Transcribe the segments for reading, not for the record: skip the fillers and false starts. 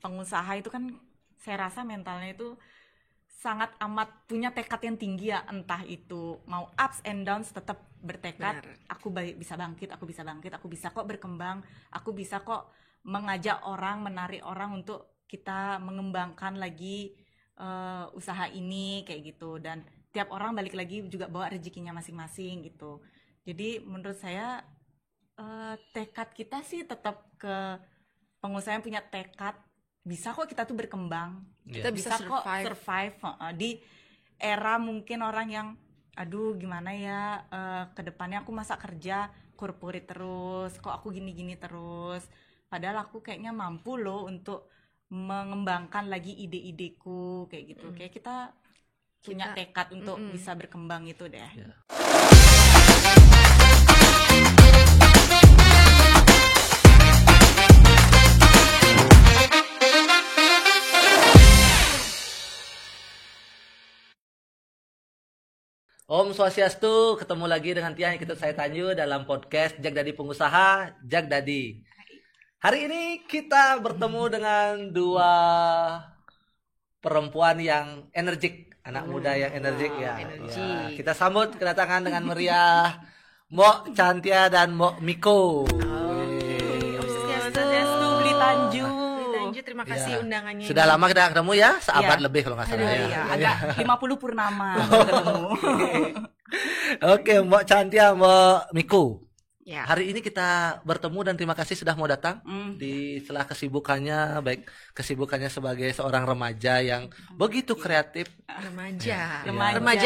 pengusaha itu kan saya rasa mentalnya itu sangat amat punya tekad yang tinggi ya, entah itu mau ups and downs tetap bertekad. Benar. Aku bisa bangkit, aku bisa kok berkembang, aku bisa kok mengajak orang, menarik orang untuk kita mengembangkan lagi usaha ini kayak gitu. Dan tiap orang balik lagi juga bawa rezekinya masing-masing gitu. Jadi menurut saya tekad kita sih tetap ke pengusaha yang punya tekad, bisa kok kita tuh berkembang, Kita bisa kok survive di era mungkin orang yang aduh gimana ya, kedepannya aku masa kerja corporate terus, kok aku gini-gini terus, padahal aku kayaknya mampu loh untuk mengembangkan lagi ide-ideku kayak gitu. Kayak kita punya tekad untuk bisa berkembang itu deh. Om Swastiastu, ketemu lagi dengan Tiang Ikut Saya Tanju dalam podcast Jag Dadi Pengusaha, Jag Dadi. Hari ini kita bertemu dengan dua perempuan yang energik, anak muda yang energik ya. Kita sambut kedatangan dengan meriah Mbok Chantia dan Mbok Miko. Om Swastiastu, Beli Tanju. terima kasih undangannya. Sudah lama kita ketemu ya, seabad lebih kalau nggak salah ya. Agak 50 purnama ketemu. Oke, Mbok Chantia, Mbok Miko. Ya. Hari ini kita bertemu dan terima kasih sudah mau datang di setelah kesibukannya, baik kesibukannya sebagai seorang remaja yang begitu kreatif. Remaja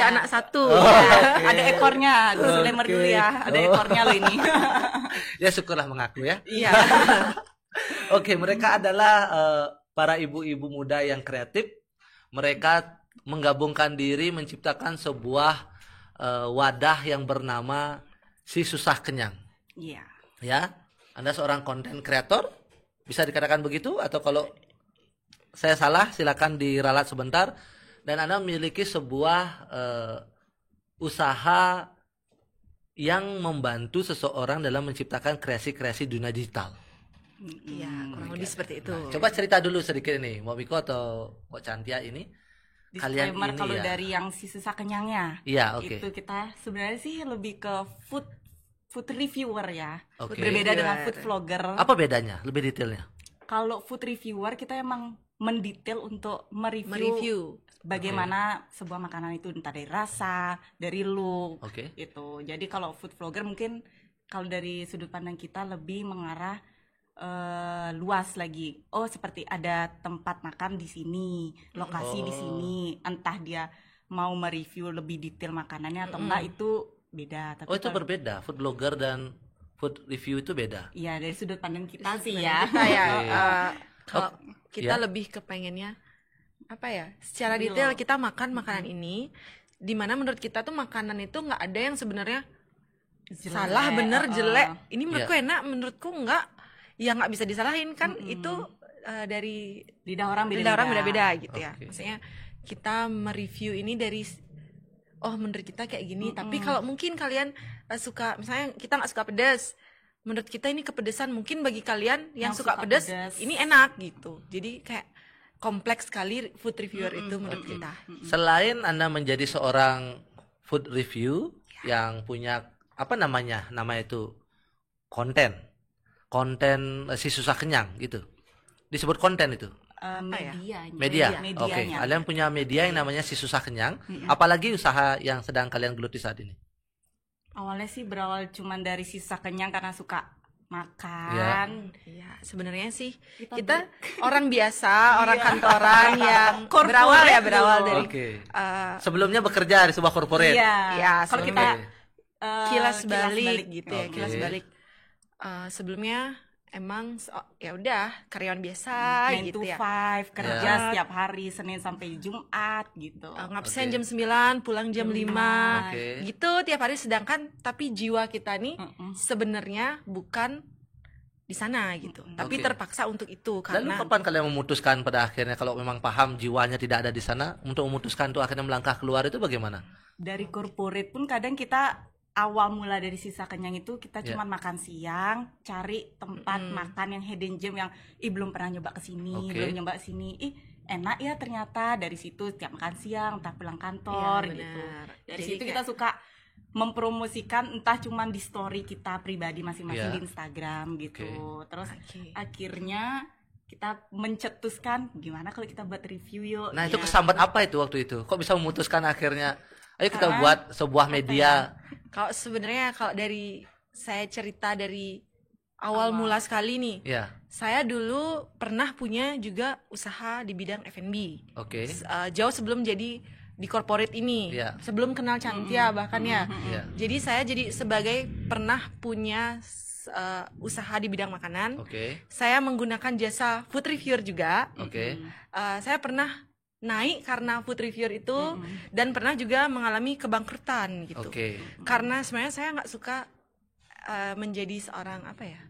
anak satu. Okay. Ada ekornya, disclaimer dulu ya, ada ekornya loh ini. Ya syukurlah mengaku ya. Iya. Oke, mereka adalah para ibu-ibu muda yang kreatif. Mereka menggabungkan diri menciptakan sebuah wadah yang bernama Si Susah Kenyang. Iya. Ya, Anda seorang konten kreator, bisa dikatakan begitu, atau kalau saya salah silakan diralat sebentar. Dan Anda memiliki sebuah usaha yang membantu seseorang dalam menciptakan kreasi-kreasi dunia digital. Iya, kurang lebih seperti itu. Nah, coba cerita dulu sedikit ini, Mbak Miko atau Mbak Chantia ini. Kalian ini kalau ya. Dari yang Si Susah Kenyangnya. Iya, oke. Itu kita sebenarnya sih lebih ke food reviewer ya. Oke. Berbeda dengan food vlogger. Apa bedanya? Lebih detailnya. Kalau food reviewer kita emang mendetail untuk mereview bagaimana sebuah makanan itu, entah dari rasa, dari look, itu. Jadi kalau food vlogger mungkin kalau dari sudut pandang kita lebih mengarah luas lagi. Oh, seperti ada tempat makan di sini, lokasi di sini, entah dia mau mereview lebih detail makanannya atau enggak, itu beda. Tapi itu berbeda. Food blogger dan food review itu beda. Iya, dari sudut pandang kita sih ya. Kita ya, kalau kita lebih kepengennya apa ya? Secara detail kita makan makanan ini, di mana menurut kita tuh makanan itu nggak ada yang sebenarnya salah, bener, jelek. Ini menurutku enak, menurutku enggak. Ya nggak bisa disalahin kan, itu dari lidah orang beda-beda gitu ya. Maksudnya kita mereview ini dari menurut kita kayak gini, tapi kalau mungkin kalian suka, misalnya kita nggak suka pedas, menurut kita ini kepedesan, mungkin bagi kalian yang suka pedas ini enak gitu. Jadi kayak kompleks sekali food reviewer itu menurut kita. Selain Anda menjadi seorang food review yang punya nama itu konten Si Susah Kenyang gitu, disebut konten itu media. Oke. Kalian punya media yang namanya Si Susah Kenyang. Apalagi usaha yang sedang kalian geluti saat ini? Awalnya sih berawal cuman dari Si Susah Kenyang karena suka makan. Ya, sebenarnya sih kita orang biasa, orang kantoran yang berawal dari sebelumnya bekerja di sebuah korporat. Iya, kalau kita kilas balik gitu ya, kilas balik. Sebelumnya emang ya udah karyawan biasa 9 gitu to ya. 5 kerja setiap hari Senin sampai Jumat gitu. Ngabsen jam 9, pulang jam 5. Gitu tiap hari, sedangkan tapi jiwa kita nih sebenarnya bukan di sana gitu. Tapi terpaksa untuk itu karena. Lalu kapan kalian memutuskan pada akhirnya kalau memang paham jiwanya tidak ada di sana, untuk memutuskan tuh akhirnya melangkah keluar itu bagaimana? Dari corporate pun kadang kita awal mula dari sisa kenyang itu kita cuma makan siang, cari tempat makan yang hidden gem yang belum pernah nyoba kesini, belum nyoba kesini, enak ya ternyata. Dari situ tiap makan siang, entah pulang kantor gitu. Dari situ kita suka mempromosikan, entah cuman di story kita pribadi masing-masing di Instagram gitu. Terus akhirnya kita mencetuskan gimana kalau kita buat review yuk. Nah itu kesambat apa itu waktu itu? Kok bisa memutuskan akhirnya ayo kita buat sebuah media? Kalau sebenarnya kalau dari saya cerita dari awal mula sekali nih, saya dulu pernah punya juga usaha di bidang F&B. Jauh sebelum jadi di corporate ini, sebelum kenal Cantia bahkan ya. Jadi saya jadi sebagai pernah punya usaha di bidang makanan. Saya menggunakan jasa food reviewer juga. Saya pernah naik karena food reviewer itu dan pernah juga mengalami kebangkrutan gitu. Karena sebenarnya saya nggak suka menjadi seorang apa ya,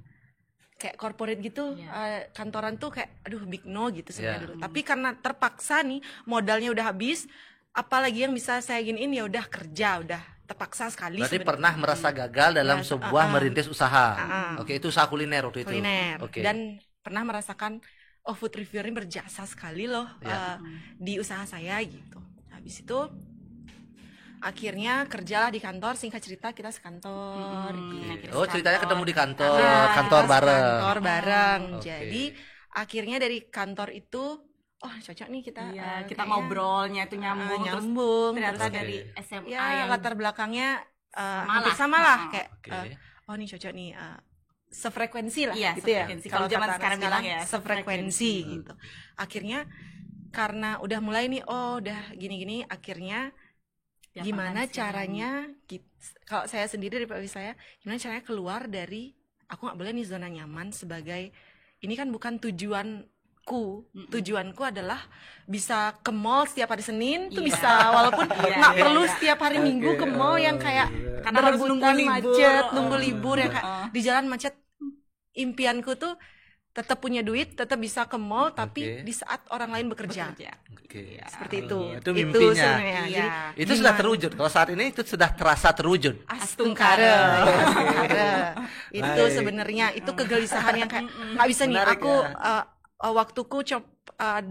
kayak corporate gitu, kantoran tuh kayak aduh big no gitu sebenarnya dulu. Tapi karena terpaksa nih modalnya udah habis, apalagi yang bisa saya giniin, ya udah kerja, udah terpaksa sekali. Berarti pernah merasa gagal dalam sebuah merintis usaha. Itu usaha kuliner waktu itu. Dan pernah merasakan food reviewer ini berjasa sekali loh di usaha saya gitu. Habis itu akhirnya kerjalah di kantor, singkat cerita kita sekantor. Ceritanya ketemu di kantor, kantor bareng. Jadi akhirnya dari kantor itu cocok nih kita kita ngobrolnya itu nyambung. Ternyata dari SMA yang latar belakangnya hampir sama lah kayak nih cocok nih, sefrekuensi lah gitu ya. Kalau zaman sekarang bilang ya sefrekuensi gitu. Akhirnya karena udah mulai nih udah gini-gini, akhirnya gimana caranya kalau saya sendiri dari POV saya, gimana caranya keluar dari aku nggak boleh nih zona nyaman sebagai ini kan bukan tujuanku adalah bisa ke mall setiap hari Senin tuh bisa, walaupun nggak perlu setiap hari Minggu ke mall yang kayak berebutan macet, nunggu libur yang kayak di jalan macet. Impianku tuh tetap punya duit, tetap bisa ke mall, tapi di saat orang lain bekerja. Seperti itu. Itu mimpinya. Itu sudah terwujud. Kalau saat ini itu sudah terasa terwujud. Astungkara. Itu sebenarnya itu kegelisahan yang kayak nggak bisa nih aku waktuku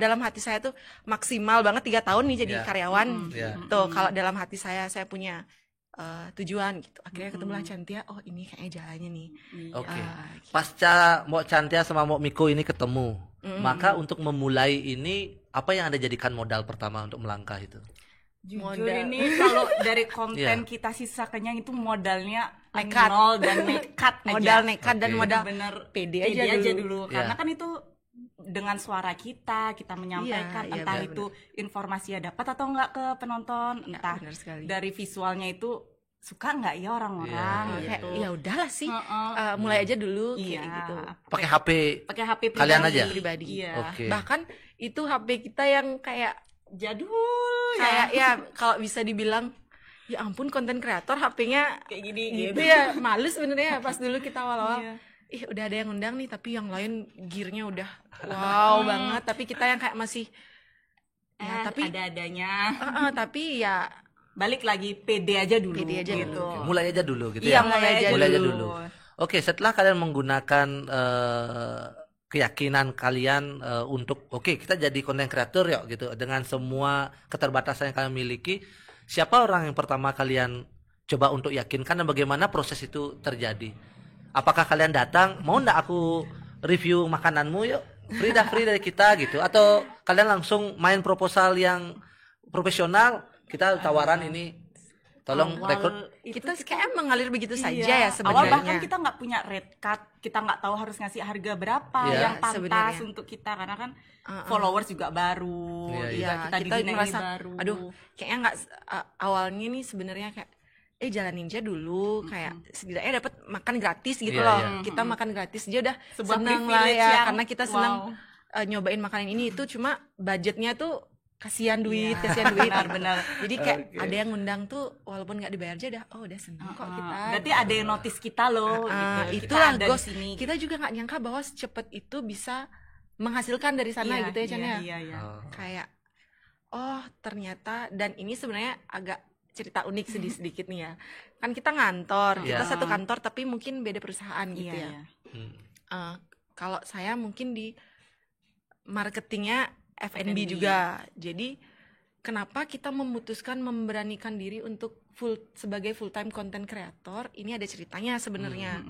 dalam hati saya tuh maksimal banget 3 tahun nih jadi karyawan. Tuh kalau dalam hati saya punya tujuan gitu. Akhirnya ketemulah Cantia, ini kayaknya jalannya nih. Gitu. Pasca Mbok Cantia sama Mbok Miko ini ketemu, maka untuk memulai ini apa yang Anda jadikan modal pertama untuk melangkah itu? Jujur ini kalau dari konten kita sisa kenyang itu modalnya nol dan nekat aja. Modal nekat dan modal bener pede aja dulu. Karena kan itu dengan suara kita menyampaikan entah itu informasinya dapat atau enggak ke penonton, entah dari visualnya itu suka enggak ya orang-orang gitu. Ya udahlah sih, mulai aja dulu kayak gitu. Pakai HP kalian aja pribadi. Bahkan itu HP kita yang kayak jadul kayak ya kalau bisa dibilang ya ampun konten kreator HP-nya kayak gini gitu ya. Malu sebenarnya pas dulu kita awal-awal. Udah ada yang undang nih, tapi yang lain gearnya udah wow banget, tapi kita yang kayak masih tapi ada-adanya. Tapi ya balik lagi pede aja dulu gitu. Mulai aja dulu gitu ya. Mulai aja dulu. Setelah kalian menggunakan keyakinan kalian untuk kita jadi content creator yuk gitu, dengan semua keterbatasan yang kalian miliki, siapa orang yang pertama kalian coba untuk yakinkan dan bagaimana proses itu terjadi? Apakah kalian datang, mau ndak aku review makananmu yuk, free dari kita gitu, atau kalian langsung main proposal yang profesional, kita tawaran ini tolong rekrut? Kita kayak mengalir begitu saja ya sebenarnya. Awal bahkan kita nggak punya rate card, kita nggak tahu harus ngasih harga berapa yang pantas sebenarnya untuk kita, karena kan followers juga baru, kita merasa baru. Aduh, kayaknya nggak awalnya nih sebenarnya kayak jalanin aja dulu, kayak setidaknya dapat makan gratis gitu loh. Kita makan gratis aja udah seneng lah ya, karena kita seneng nyobain makanan ini. Itu cuma budgetnya tuh kasihan duit. Benar. Jadi kayak ada yang ngundang tuh walaupun nggak dibayar aja udah seneng kok kita. Berarti ada yang notice kita loh. Gitu. Itulah Gos. Kita juga nggak nyangka bahwa secepat itu bisa menghasilkan dari sana gitu ya Chan ya. Kayak ternyata, dan ini sebenarnya agak cerita unik sedikit nih ya. Kan kita ngantor, kita satu kantor tapi mungkin beda perusahaan gitu ya. Kalau saya mungkin di marketingnya F&B juga. Jadi kenapa kita memutuskan memberanikan diri untuk sebagai full time content creator? Ini ada ceritanya sebenarnya.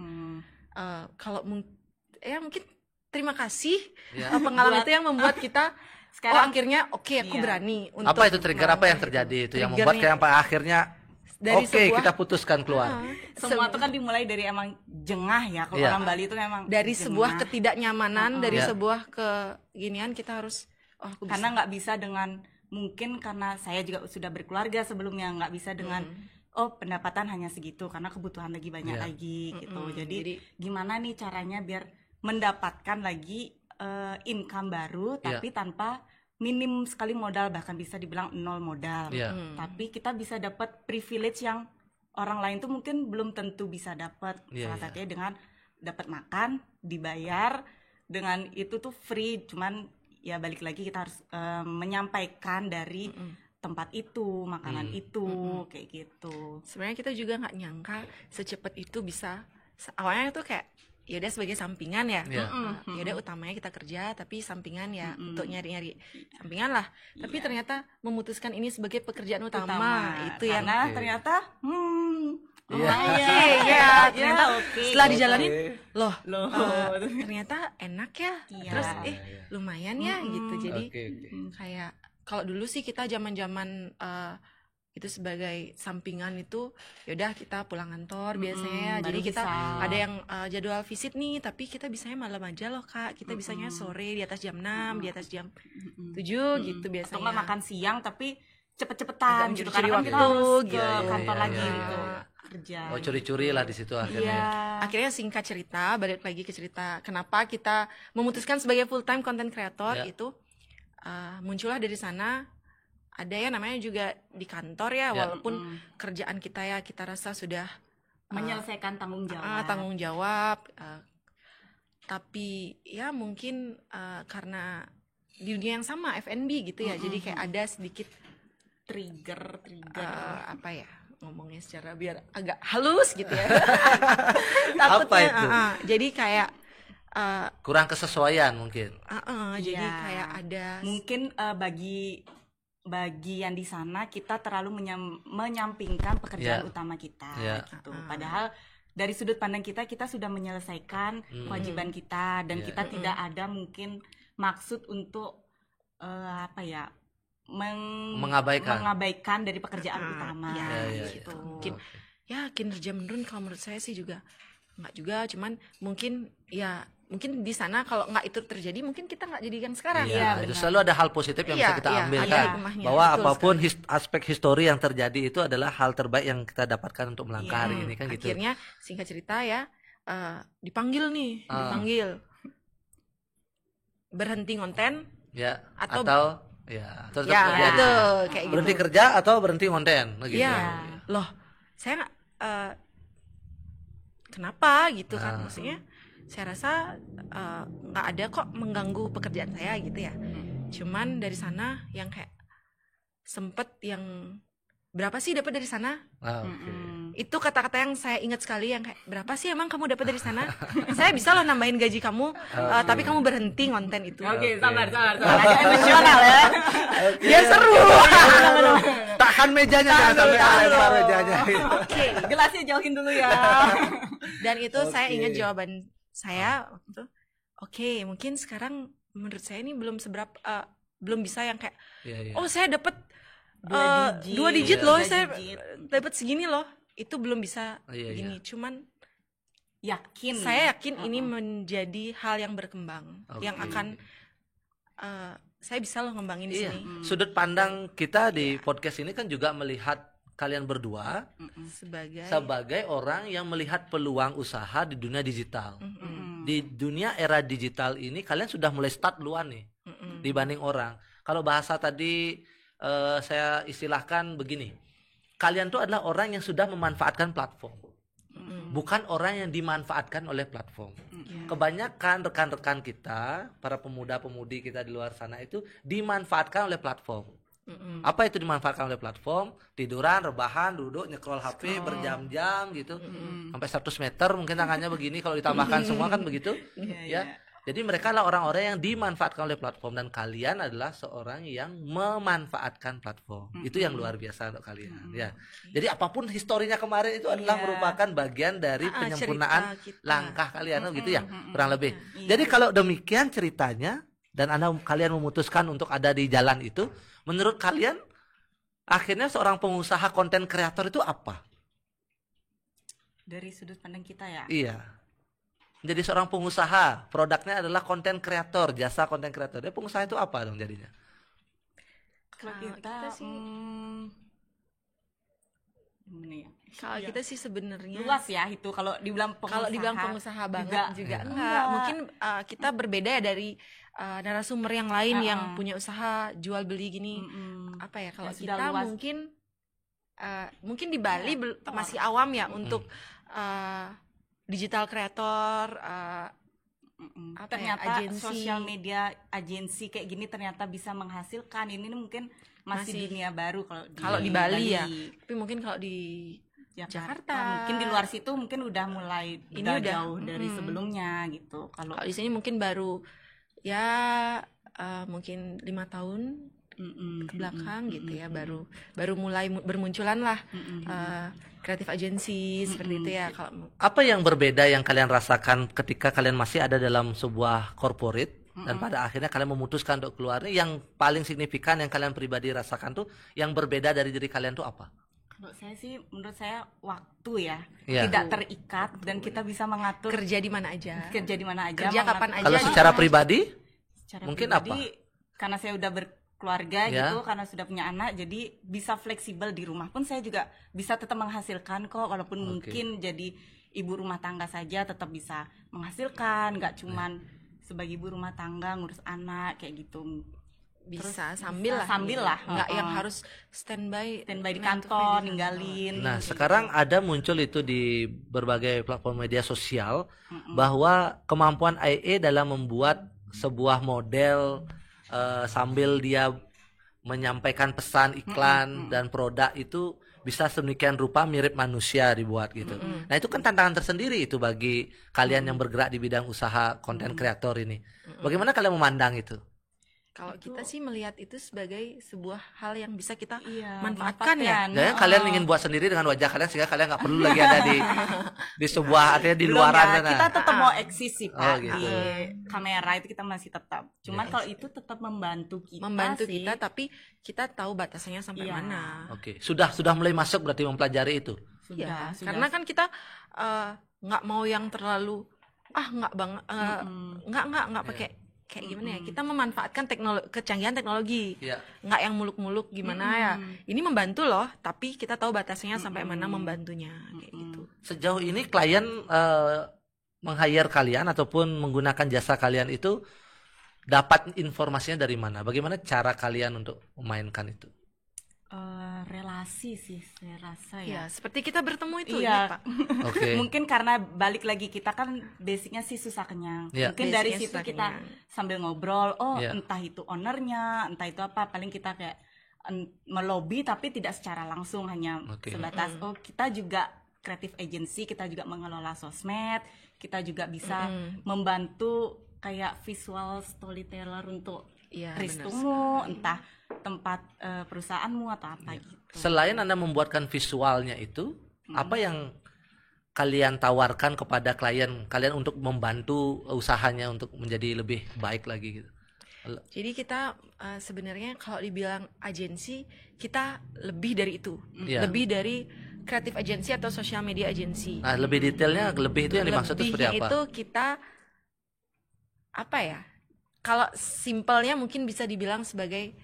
Kalau mungkin terima kasih pengalaman itu yang membuat kita sekarang akhirnya aku berani untuk apa itu trigger apa yang terjadi itu yang membuat kayak akhirnya kita putuskan keluar. Semua itu kan dimulai dari emang jengah ya, kalau orang Bali itu memang dari sebuah ketidaknyamanan, dari sebuah keginian kita harus karena nggak bisa dengan mungkin karena saya juga sudah berkeluarga sebelumnya, nggak bisa dengan pendapatan hanya segitu karena kebutuhan lagi banyak lagi gitu. Jadi gimana nih caranya biar mendapatkan lagi income baru tapi tanpa minim sekali modal, bahkan bisa dibilang 0 modal. Tapi kita bisa dapat privilege yang orang lain tuh mungkin belum tentu bisa dapat. Salah satunya dengan dapat makan, dibayar, dengan itu tuh free. Cuman ya balik lagi kita harus menyampaikan dari tempat itu, makanan itu, kayak gitu. Sebenarnya kita juga nggak nyangka secepat itu bisa. Awalnya tuh kayak ya udah sebagai sampingan ya, ya udah utamanya kita kerja tapi sampingan ya untuk nyari-nyari sampingan lah. Tapi ternyata memutuskan ini sebagai pekerjaan utama itu yang ternyata ternyata setelah dijalanin loh ternyata enak ya, terus lumayan ya gitu. Jadi kayak kalau dulu sih kita zaman-zaman itu sebagai sampingan itu yaudah kita pulang kantor biasanya ya. Jadi kita ada yang jadwal visit nih tapi kita bisanya malam aja loh Kak, kita bisanya sore di atas jam 6, di atas jam 7 gitu biasanya. Atau makan siang tapi cepet-cepetan gitu karena kan kita harus ke kantor lagi gitu kerja. Curi-curi lah di situ akhirnya. Akhirnya singkat cerita, balik lagi ke cerita kenapa kita memutuskan sebagai full time content creator itu muncullah dari sana. Ada ya namanya juga di kantor ya, walaupun kerjaan kita ya kita rasa sudah menyelesaikan tanggung jawab, tapi ya mungkin karena di dunia yang sama F&B gitu ya, jadi kayak ada sedikit trigger apa ya ngomongnya secara biar agak halus gitu ya. Apa itu? Jadi kayak kurang kesesuaian mungkin. Jadi kayak ada mungkin bagi yang di sana kita terlalu menyampingkan pekerjaan utama kita gitu. Padahal dari sudut pandang kita sudah menyelesaikan kewajiban kita dan kita tidak ada mungkin maksud untuk mengabaikan dari pekerjaan utama gitu. Mungkin kinerja menurun kalau menurut saya sih juga enggak juga, cuman mungkin di sana kalau nggak itu terjadi mungkin kita nggak jadi yang sekarang. Selalu ada hal positif yang bisa kita ambil kan, bahwa apapun aspek histori yang terjadi itu adalah hal terbaik yang kita dapatkan untuk melangkah hari ini kan gitu. Akhirnya singkat cerita ya dipanggil berhenti konten atau tetap itu kayak gitu. Berhenti kerja atau berhenti konten gitu. Loh saya kenapa gitu kan, maksudnya saya rasa nggak ada kok mengganggu pekerjaan saya gitu ya. Cuman dari sana yang kayak sempet yang berapa sih dapat dari sana? Itu kata-kata yang saya ingat sekali yang kayak berapa sih emang kamu dapat dari sana? Saya bisa loh nambahin gaji kamu, tapi kamu berhenti konten itu. Sabar. Agak emosional ya. Dia seru. Tahan mejanya jangan sampai lempar mejanya. Gelasnya jauhin dulu ya. Dan itu saya ingat jawaban saya waktu itu. Mungkin sekarang menurut saya ini belum bisa yang kayak saya dapat 2 digit loh, saya dapat segini loh, itu belum bisa gini. Cuman saya yakin ini menjadi hal yang berkembang, yang akan saya bisa loh ngembangin di sini. Sudut pandang kita di podcast ini kan juga melihat kalian berdua sebagai orang yang melihat peluang usaha di dunia digital. Di dunia era digital ini kalian sudah mulai start duluan nih dibanding orang. Kalau bahasa tadi saya istilahkan begini, kalian tuh adalah orang yang sudah memanfaatkan platform, bukan orang yang dimanfaatkan oleh platform. Kebanyakan rekan-rekan kita, para pemuda-pemudi kita di luar sana itu dimanfaatkan oleh platform. Apa itu dimanfaatkan oleh platform? Tiduran, rebahan, duduk, nyekrol HP berjam-jam gitu. Sampai 100 meter mungkin tangannya begini kalau ditambahkan semua kan begitu. Ya. Jadi mereka lah orang-orang yang dimanfaatkan oleh platform, dan kalian adalah seorang yang memanfaatkan platform. Itu yang luar biasa untuk kalian. Ya. Jadi apapun historinya kemarin itu adalah merupakan bagian dari penyempurnaan langkah kalian, gitu ya, kurang lebih. Jadi kalau demikian ceritanya dan kalian memutuskan untuk ada di jalan itu, menurut kalian akhirnya seorang pengusaha konten kreator itu apa? Dari sudut pandang kita ya. Iya. Jadi seorang pengusaha, produknya adalah konten kreator, jasa konten kreator. Dia pengusaha itu apa dong jadinya? Kalau kita sih kalau kita sih sebenarnya luas ya itu. Kalau dibilang pengusaha banget juga enggak. Mungkin kita berbeda ya dari narasumber yang lain yang punya usaha jual beli gini. Apa ya, kalau kita mungkin di Bali masih awam ya untuk digital kreator, ternyata agensi, sosial media agensi kayak gini ternyata bisa menghasilkan. Ini mungkin masih dunia baru kalau di Bali ya. Tapi mungkin kalau di Jakarta mungkin di luar situ mungkin udah mulai udah jauh dari sebelumnya gitu. Kalau di sini mungkin baru ya mungkin 5 tahun ke belakang gitu ya, baru mulai bermunculan lah kreatif agency seperti itu ya. Kalau apa yang berbeda yang kalian rasakan ketika kalian masih ada dalam sebuah corporate dan pada akhirnya kalian memutuskan untuk keluar, yang paling signifikan yang kalian pribadi rasakan tuh yang berbeda dari diri kalian tuh apa? Kalau saya sih, menurut saya waktu ya, tidak terikat dan kita bisa mengatur kerja di mana aja, kerja kapan aja. Kalau secara pribadi mungkin pribadi, apa? Karena saya udah berkeluarga gitu, karena sudah punya anak, jadi bisa fleksibel di rumah pun saya juga bisa tetap menghasilkan kok, walaupun mungkin jadi ibu rumah tangga saja tetap bisa menghasilkan, nggak cuman sebagai ibu rumah tangga ngurus anak kayak gitu. Bisa sambil lah, nggak yang harus standby di kantor ninggalin. Nah sekarang ada muncul itu di berbagai platform media sosial bahwa kemampuan IE dalam membuat sebuah model sambil dia menyampaikan pesan iklan dan produk itu bisa sedemikian rupa mirip manusia dibuat gitu. Nah itu kan tantangan tersendiri itu bagi kalian yang bergerak di bidang usaha konten kreator ini. Bagaimana kalian memandang itu? Kalau kita sih melihat itu sebagai sebuah hal yang bisa kita manfaatkan ya. Jangan kalian ingin buat sendiri dengan wajah kalian sehingga kalian nggak perlu lagi ada di sebuah artinya di luaran sana. Kita tetap mau eksis sih Pak gitu. Di kamera itu kita masih tetap. Cuman kalau itu tetap membantu kita tapi kita tahu batasannya sampai mana. Oke. Sudah mulai masuk berarti mempelajari itu. Sudah. Karena kan kita nggak mau yang terlalu nggak banget nggak pakai kayak gimana ya, kita memanfaatkan kecanggihan teknologi, nggak yang muluk-muluk gimana ya. Ini membantu loh, tapi kita tahu batasnya sampai mana membantunya kayak gitu. Sejauh ini klien meng-hire kalian ataupun menggunakan jasa kalian itu dapat informasinya dari mana? Bagaimana cara kalian untuk memainkan itu? Relasi sih saya rasa ya. Seperti kita bertemu itu ini Pak. Mungkin karena balik lagi kita kan basicnya sih susah kenyang. Mungkin dari situ kita sambil ngobrol, entah itu ownernya, entah itu apa, paling kita kayak melobi tapi tidak secara langsung, hanya sebatas kita juga creative agency, kita juga mengelola sosmed, kita juga bisa membantu kayak visual storyteller untuk ristumu, entah tempat perusahaanmu atau apa gitu. Selain Anda membuatkan visualnya itu, apa yang kalian tawarkan kepada klien kalian untuk membantu usahanya untuk menjadi lebih baik lagi gitu? Jadi kita sebenarnya kalau dibilang agensi, kita lebih dari itu, lebih dari kreatif agensi atau social media agensi. Nah, lebih detailnya, lebih itu yang dimaksud itu seperti apa? Lebihnya itu kita apa ya? Kalau simpelnya mungkin bisa dibilang sebagai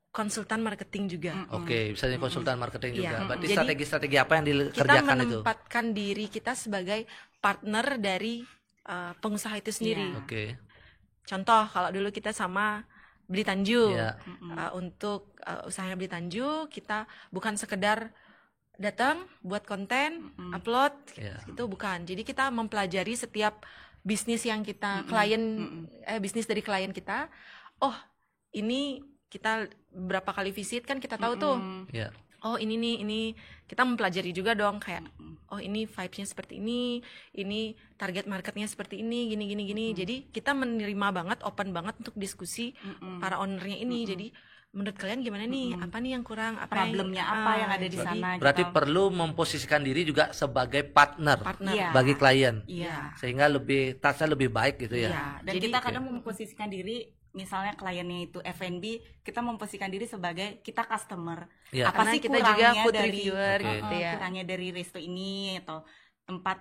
konsultan marketing juga. Oke, bisa jadi konsultan marketing juga. Berarti strategi-strategi apa yang dikerjakan itu? Kita menempatkan diri kita sebagai partner dari pengusaha itu sendiri. Contoh, kalau dulu kita sama Beli Tanju, untuk usahanya Beli Tanju, kita bukan sekedar datang buat konten, upload, itu bukan. Jadi kita mempelajari setiap bisnis yang kita bisnis dari klien kita. Oh, ini kita berapa kali visit kan kita tahu tuh. Oh ini nih, ini kita mempelajari juga dong kayak oh ini vibes-nya seperti ini target marketnya seperti ini, gini. Jadi kita menerima banget, open banget untuk diskusi para ownernya ini. Jadi menurut kalian gimana nih? Apa nih yang kurang? Apa problemnya apa yang ada di sana? Berarti perlu memposisikan diri juga sebagai partner. Bagi klien. Sehingga touch-nya lebih baik gitu ya. Dan jadi kita kadang memposisikan diri, misalnya kliennya itu F&B, kita memposisikan diri sebagai kita customer. Apa karena sih kita kurangnya juga food dari reviewer gitu ya. Kurangnya dari resto ini atau tempat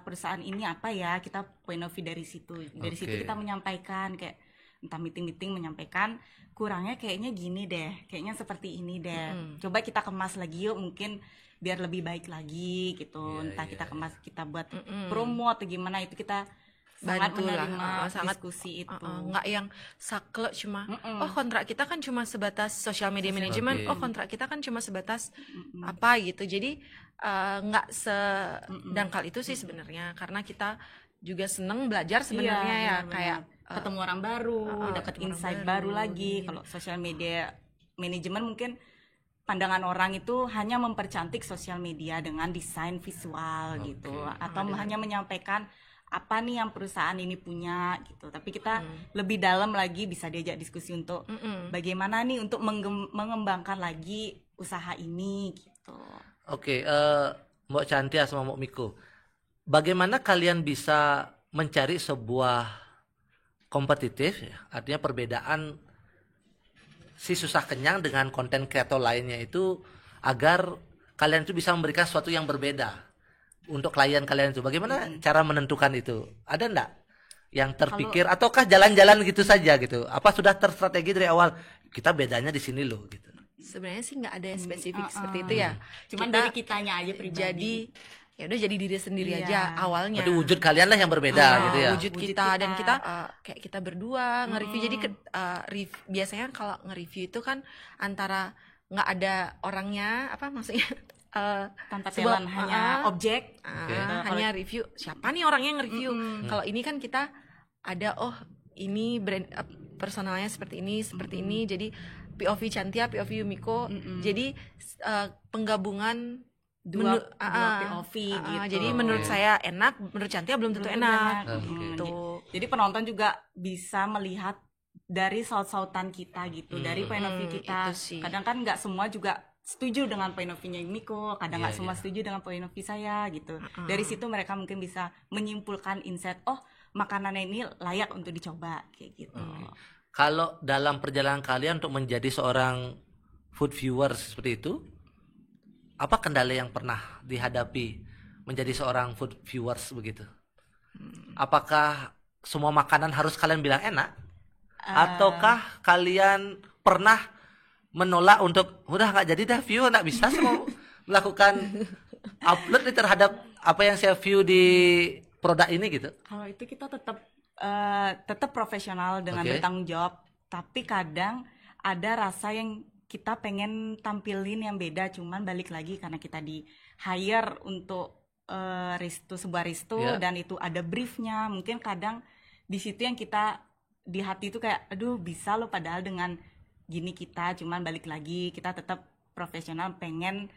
perusahaan ini apa ya? Kita point of view dari situ. Dari situ kita menyampaikan kayak entah meeting menyampaikan kurangnya kayaknya gini deh, kayaknya seperti ini deh. Coba kita kemas lagi yuk, mungkin biar lebih baik lagi gitu. Entah kita kemas, kita buat promo atau gimana, itu kita sangat menerima diskusi itu. Nggak yang saklek cuma oh kontrak kita kan cuma sebatas social media management, oh kontrak kita kan cuma sebatas apa gitu. Jadi nggak sedangkal itu sih sebenarnya, karena kita juga seneng belajar sebenarnya ya, kayak ketemu orang baru, dapat insight baru lagi. Kalau social media management mungkin pandangan orang itu hanya mempercantik sosial media dengan desain visual gitu, atau hanya menyampaikan apa nih yang perusahaan ini punya gitu. Tapi kita lebih dalam lagi, bisa diajak diskusi untuk bagaimana nih untuk mengembangkan lagi usaha ini gitu. Mbak Chantia sama Mbak Miko, bagaimana kalian bisa mencari sebuah kompetitif, ya? Artinya perbedaan si susah kenyang dengan konten kreator lainnya itu, agar kalian itu bisa memberikan sesuatu yang berbeda untuk klien kalian itu. Bagaimana cara menentukan itu? Ada enggak yang terpikir, ataukah jalan-jalan gitu saja gitu? Apa sudah terstrategi dari awal, kita bedanya di sini loh gitu? Sebenarnya sih nggak ada yang spesifik seperti itu ya. Cuman dari kitanya aja pribadi. Jadi ya udah jadi diri sendiri aja awalnya. Berarti wujud kalian lah yang berbeda gitu ya. Wujud kita dan kita kayak kita berdua nge-review. Jadi biasanya kalau nge-review itu kan antara nggak ada orangnya, apa maksudnya? Tanpa talent, hanya objek. Hanya review. Siapa nih orangnya yang nge-review? Kalau ini kan kita ada, oh ini brand personalnya seperti ini. Jadi POV Chantia, POV Yumiko. Jadi penggabungan dua POV gitu. Jadi menurut saya enak, menurut Chantia belum tentu enak. Gitu. Jadi penonton juga bisa melihat dari saut-sautan kita gitu, dari point of view kita. Kadang kan nggak semua juga setuju dengan point of view-nya Miko, kadang nggak semua setuju dengan point of view saya gitu. Dari situ mereka mungkin bisa menyimpulkan insight, oh makanannya ini layak untuk dicoba kayak gitu. Kalau dalam perjalanan kalian untuk menjadi seorang food viewer seperti itu, apa kendala yang pernah dihadapi menjadi seorang food viewers begitu? Apakah semua makanan harus kalian bilang enak? Ataukah kalian pernah menolak untuk udah nggak jadi dah view, nggak bisa semua melakukan upload terhadap apa yang saya view di produk ini gitu? Kalau itu kita tetap profesional dengan bertanggung jawab, tapi kadang ada rasa yang kita pengen tampilin yang beda, cuman balik lagi karena kita di hire untuk sebuah resto dan itu ada briefnya, mungkin kadang di situ yang kita di hati itu kayak aduh bisa loh, padahal dengan gini kita, cuman balik lagi kita tetap profesional, pengen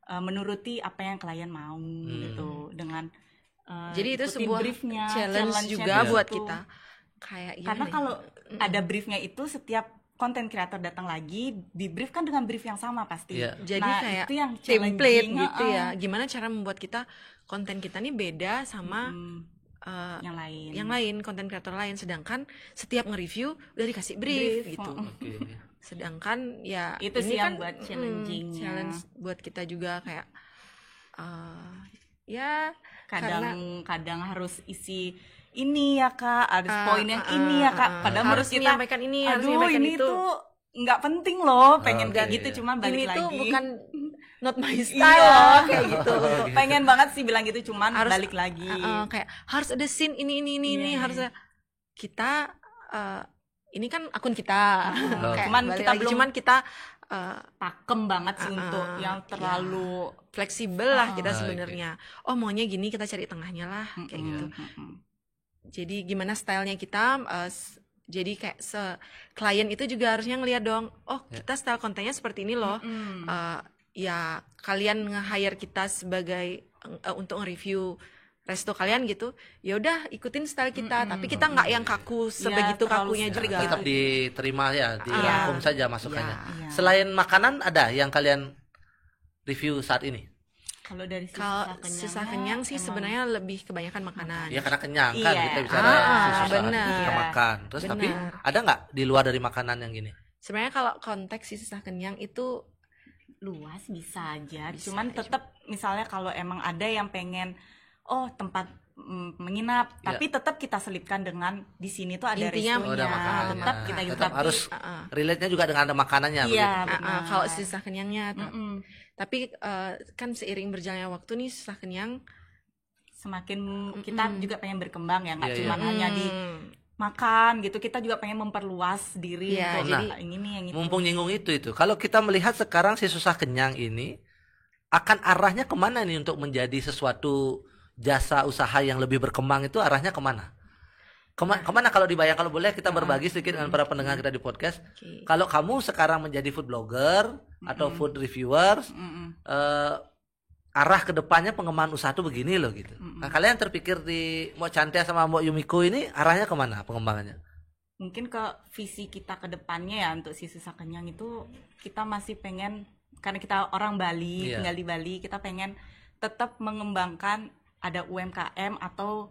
menuruti apa yang klien mau gitu, dengan jadi itu sebuah challenge juga buat kita kayak karena kalau ada briefnya itu, setiap konten kreator datang lagi di brief kan dengan brief yang sama pasti. Jadi kayak itu yang template gitu ya. Gimana cara membuat kita konten kita nih beda sama yang lain konten kreator lain, sedangkan setiap nge-review udah dikasih brief gitu. Sedangkan ya itu ini sih kan yang buat challenge buat kita juga kayak ya kadang harus isi ini ya kak, harus poin yang ini ya kak, padahal harus kita menyampaikan ini, harus menyampaikan ini itu. Tuh nggak penting loh, pengen kayak gitu, cuman balik ini lagi tuh bukan not my style loh, kayak gitu. Pengen banget sih bilang gitu, cuman harus, balik lagi kayak harus ada scene ini harus ada. Kita ini kan akun kita, cuman kita pakem banget sih untuk yang terlalu fleksibel lah kita sebenarnya. Oh maunya gini, kita cari tengahnya lah kayak gitu. Jadi gimana stylenya kita Jadi kayak klien itu juga harusnya ngeliat dong, oh kita style kontennya seperti ini loh. Ya kalian nge-hire kita sebagai untuk nge-review resto kalian gitu, ya udah ikutin style kita, tapi kita nggak yang kaku sebegitu kakunya juga. Tetap diterima ya, dirangkum saja masukannya. Selain makanan ada yang kalian review saat ini? Kalau dari susah kenyang sih sebenarnya lebih kebanyakan makanan. Ya karena kenyang kan kita bicara susah kita makan. Terus tapi ada nggak di luar dari makanan yang gini? Sebenarnya kalau konteks sih susah kenyang itu luas bisa aja. Cuman tetap misalnya kalau emang ada yang pengen tempat menginap, tapi tetap kita selipkan dengan di sini tuh ada restonya. Tetap kita harus relate-nya juga dengan ada makanannya. Iya, kalau susah kenyangnya. Tapi kan seiring berjalannya waktu nih susah kenyang semakin kita juga pengen berkembang ya, nggak cuma hanya di makan gitu, kita juga pengen memperluas diri untuk ini yang itu. Mumpung nyinggung itu kalau kita melihat sekarang si susah kenyang ini akan arahnya kemana nih untuk menjadi sesuatu jasa usaha yang lebih berkembang, itu arahnya kemana? Kemana kalau dibayang, kalau boleh kita berbagi sedikit dengan para pendengar kita di podcast. Kalau kamu sekarang menjadi food blogger atau food reviewers, arah kedepannya pengembangan usaha tuh begini loh gitu. Nah kalian terpikir di Mbok Chantia sama Mbok Yumiko ini arahnya kemana pengembangannya? Mungkin ke visi kita ke depannya ya, untuk si susah kenyang itu kita masih pengen, karena kita orang Bali, tinggal di Bali, kita pengen tetap mengembangkan ada UMKM atau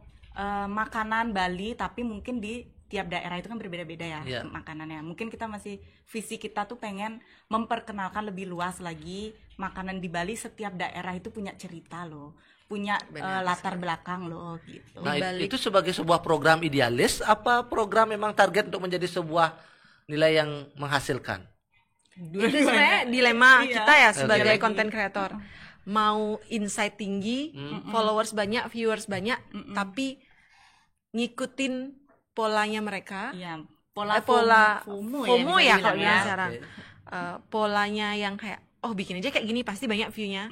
makanan Bali, tapi mungkin di tiap daerah itu kan berbeda-beda ya makanannya. Mungkin kita masih, visi kita tuh pengen memperkenalkan lebih luas lagi makanan di Bali. Setiap daerah itu punya cerita loh, punya latar belakang loh gitu. Nah itu sebagai sebuah program idealis apa program memang target untuk menjadi sebuah nilai yang menghasilkan? Itu sebenarnya dilema kita ya sebagai content creator. Mau insight tinggi, followers banyak, viewers banyak, tapi ngikutin polanya mereka. Iya, pola FOMO ya kalau sekarang. Polanya yang kayak bikin aja kayak gini pasti banyak view-nya.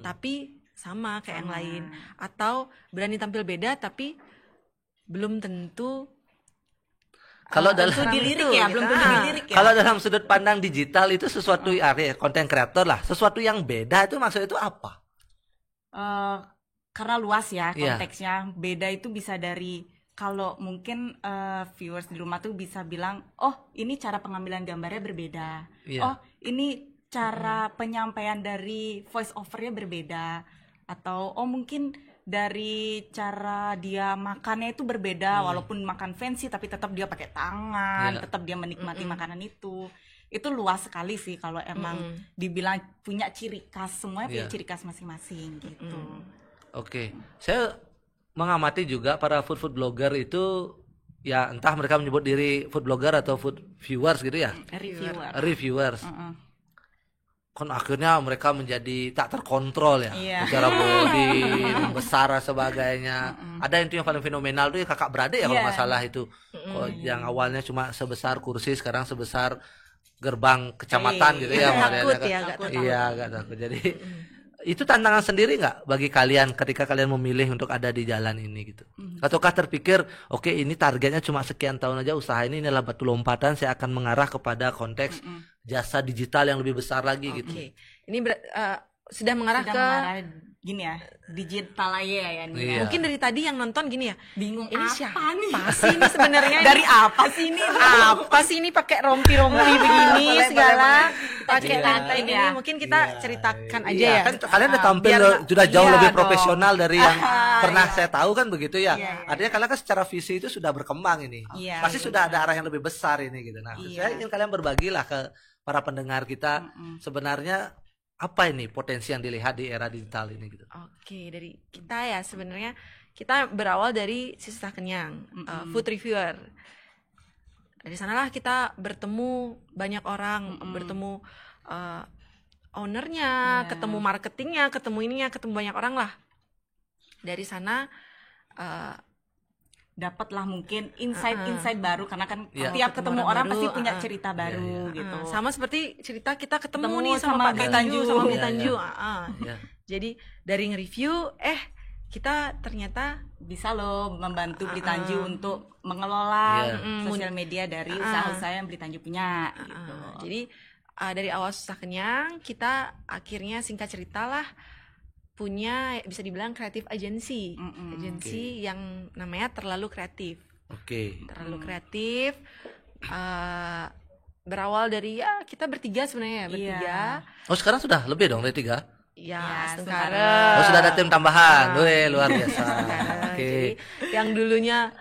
Tapi sama kayak yang lain, atau berani tampil beda tapi belum tentu kalau dalam dilirik ya, belum tentu dilirik ya. Kalau dalam sudut pandang digital itu sesuatu konten kreator lah, sesuatu yang beda itu maksudnya itu apa? Karena luas ya konteksnya. Beda itu bisa dari, kalau mungkin viewers di rumah tuh bisa bilang, ini cara pengambilan gambarnya berbeda. Ini cara penyampaian dari voice overnya berbeda, atau mungkin dari cara dia makannya itu berbeda, walaupun makan fancy tapi tetap dia pakai tangan, tetap dia menikmati makanan itu luas sekali sih. Kalau emang dibilang punya ciri khas, semuanya punya ciri khas masing-masing gitu. Oke. Saya mengamati juga para food blogger itu, ya entah mereka menyebut diri food blogger atau food viewers gitu ya, reviewers. Kan akhirnya mereka menjadi tak terkontrol ya, secara body, besar dan sebagainya. Ada yang paling fenomenal tuh kakak beradik ya kalau nggak salah itu. Yang awalnya cuma sebesar kursi, sekarang sebesar gerbang kecamatan gitu ya. Agak takut. Jadi itu tantangan sendiri nggak bagi kalian ketika kalian memilih untuk ada di jalan ini gitu? Ataukah terpikir, oke, ini targetnya cuma sekian tahun aja usaha ini adalah batu lompatan, saya akan mengarah kepada konteks jasa digital yang lebih besar lagi gitu. Ini sudah mengarah ke gini ya, digital aja ya nih. Mungkin dari tadi yang nonton gini ya, bingung ini siapa nih? Sih ini sebenarnya dari apa sih ini? Apa sih ini pakai rompi-rompi begini segala, pakai lantai gini. Mungkin kita ceritakan aja ya. Kan kalian udah tampil sudah jauh lebih profesional dari yang pernah saya tahu kan begitu ya. Artinya kalian kan secara visi itu sudah berkembang ini. Pasti sudah ada arah yang lebih besar ini gitu. Nah, saya ingin kalian berbagilah ke para pendengar kita sebenarnya apa ini potensi yang dilihat di era digital ini gitu. Oke, dari kita ya sebenarnya kita berawal dari susah kenyang, food reviewer. Dari sanalah kita bertemu banyak orang, bertemu ownernya, ketemu marketingnya, ketemu ininya, ketemu banyak orang lah. Dari sana dapatlah mungkin insight baru, karena kan tiap ketemu orang pasti punya cerita baru gitu. Sama seperti cerita kita ketemu nih sama Pak Tanju, sama Mi Tanju. Jadi dari nge-review kita ternyata bisa loh membantu Beli Tanju untuk mengelola sosial media dari usaha-usaha yang Beli Tanju punya gitu. Jadi dari awal susah kenyang, kita akhirnya singkat cerita lah punya bisa dibilang kreatif agency, yang namanya Terlalu Kreatif. Terlalu Kreatif. Berawal dari kita bertiga sebenarnya Oh sekarang sudah lebih dong dari 3? Ya, Astungkara. Oh sudah ada tim tambahan, wih luar biasa. Jadi yang dulunya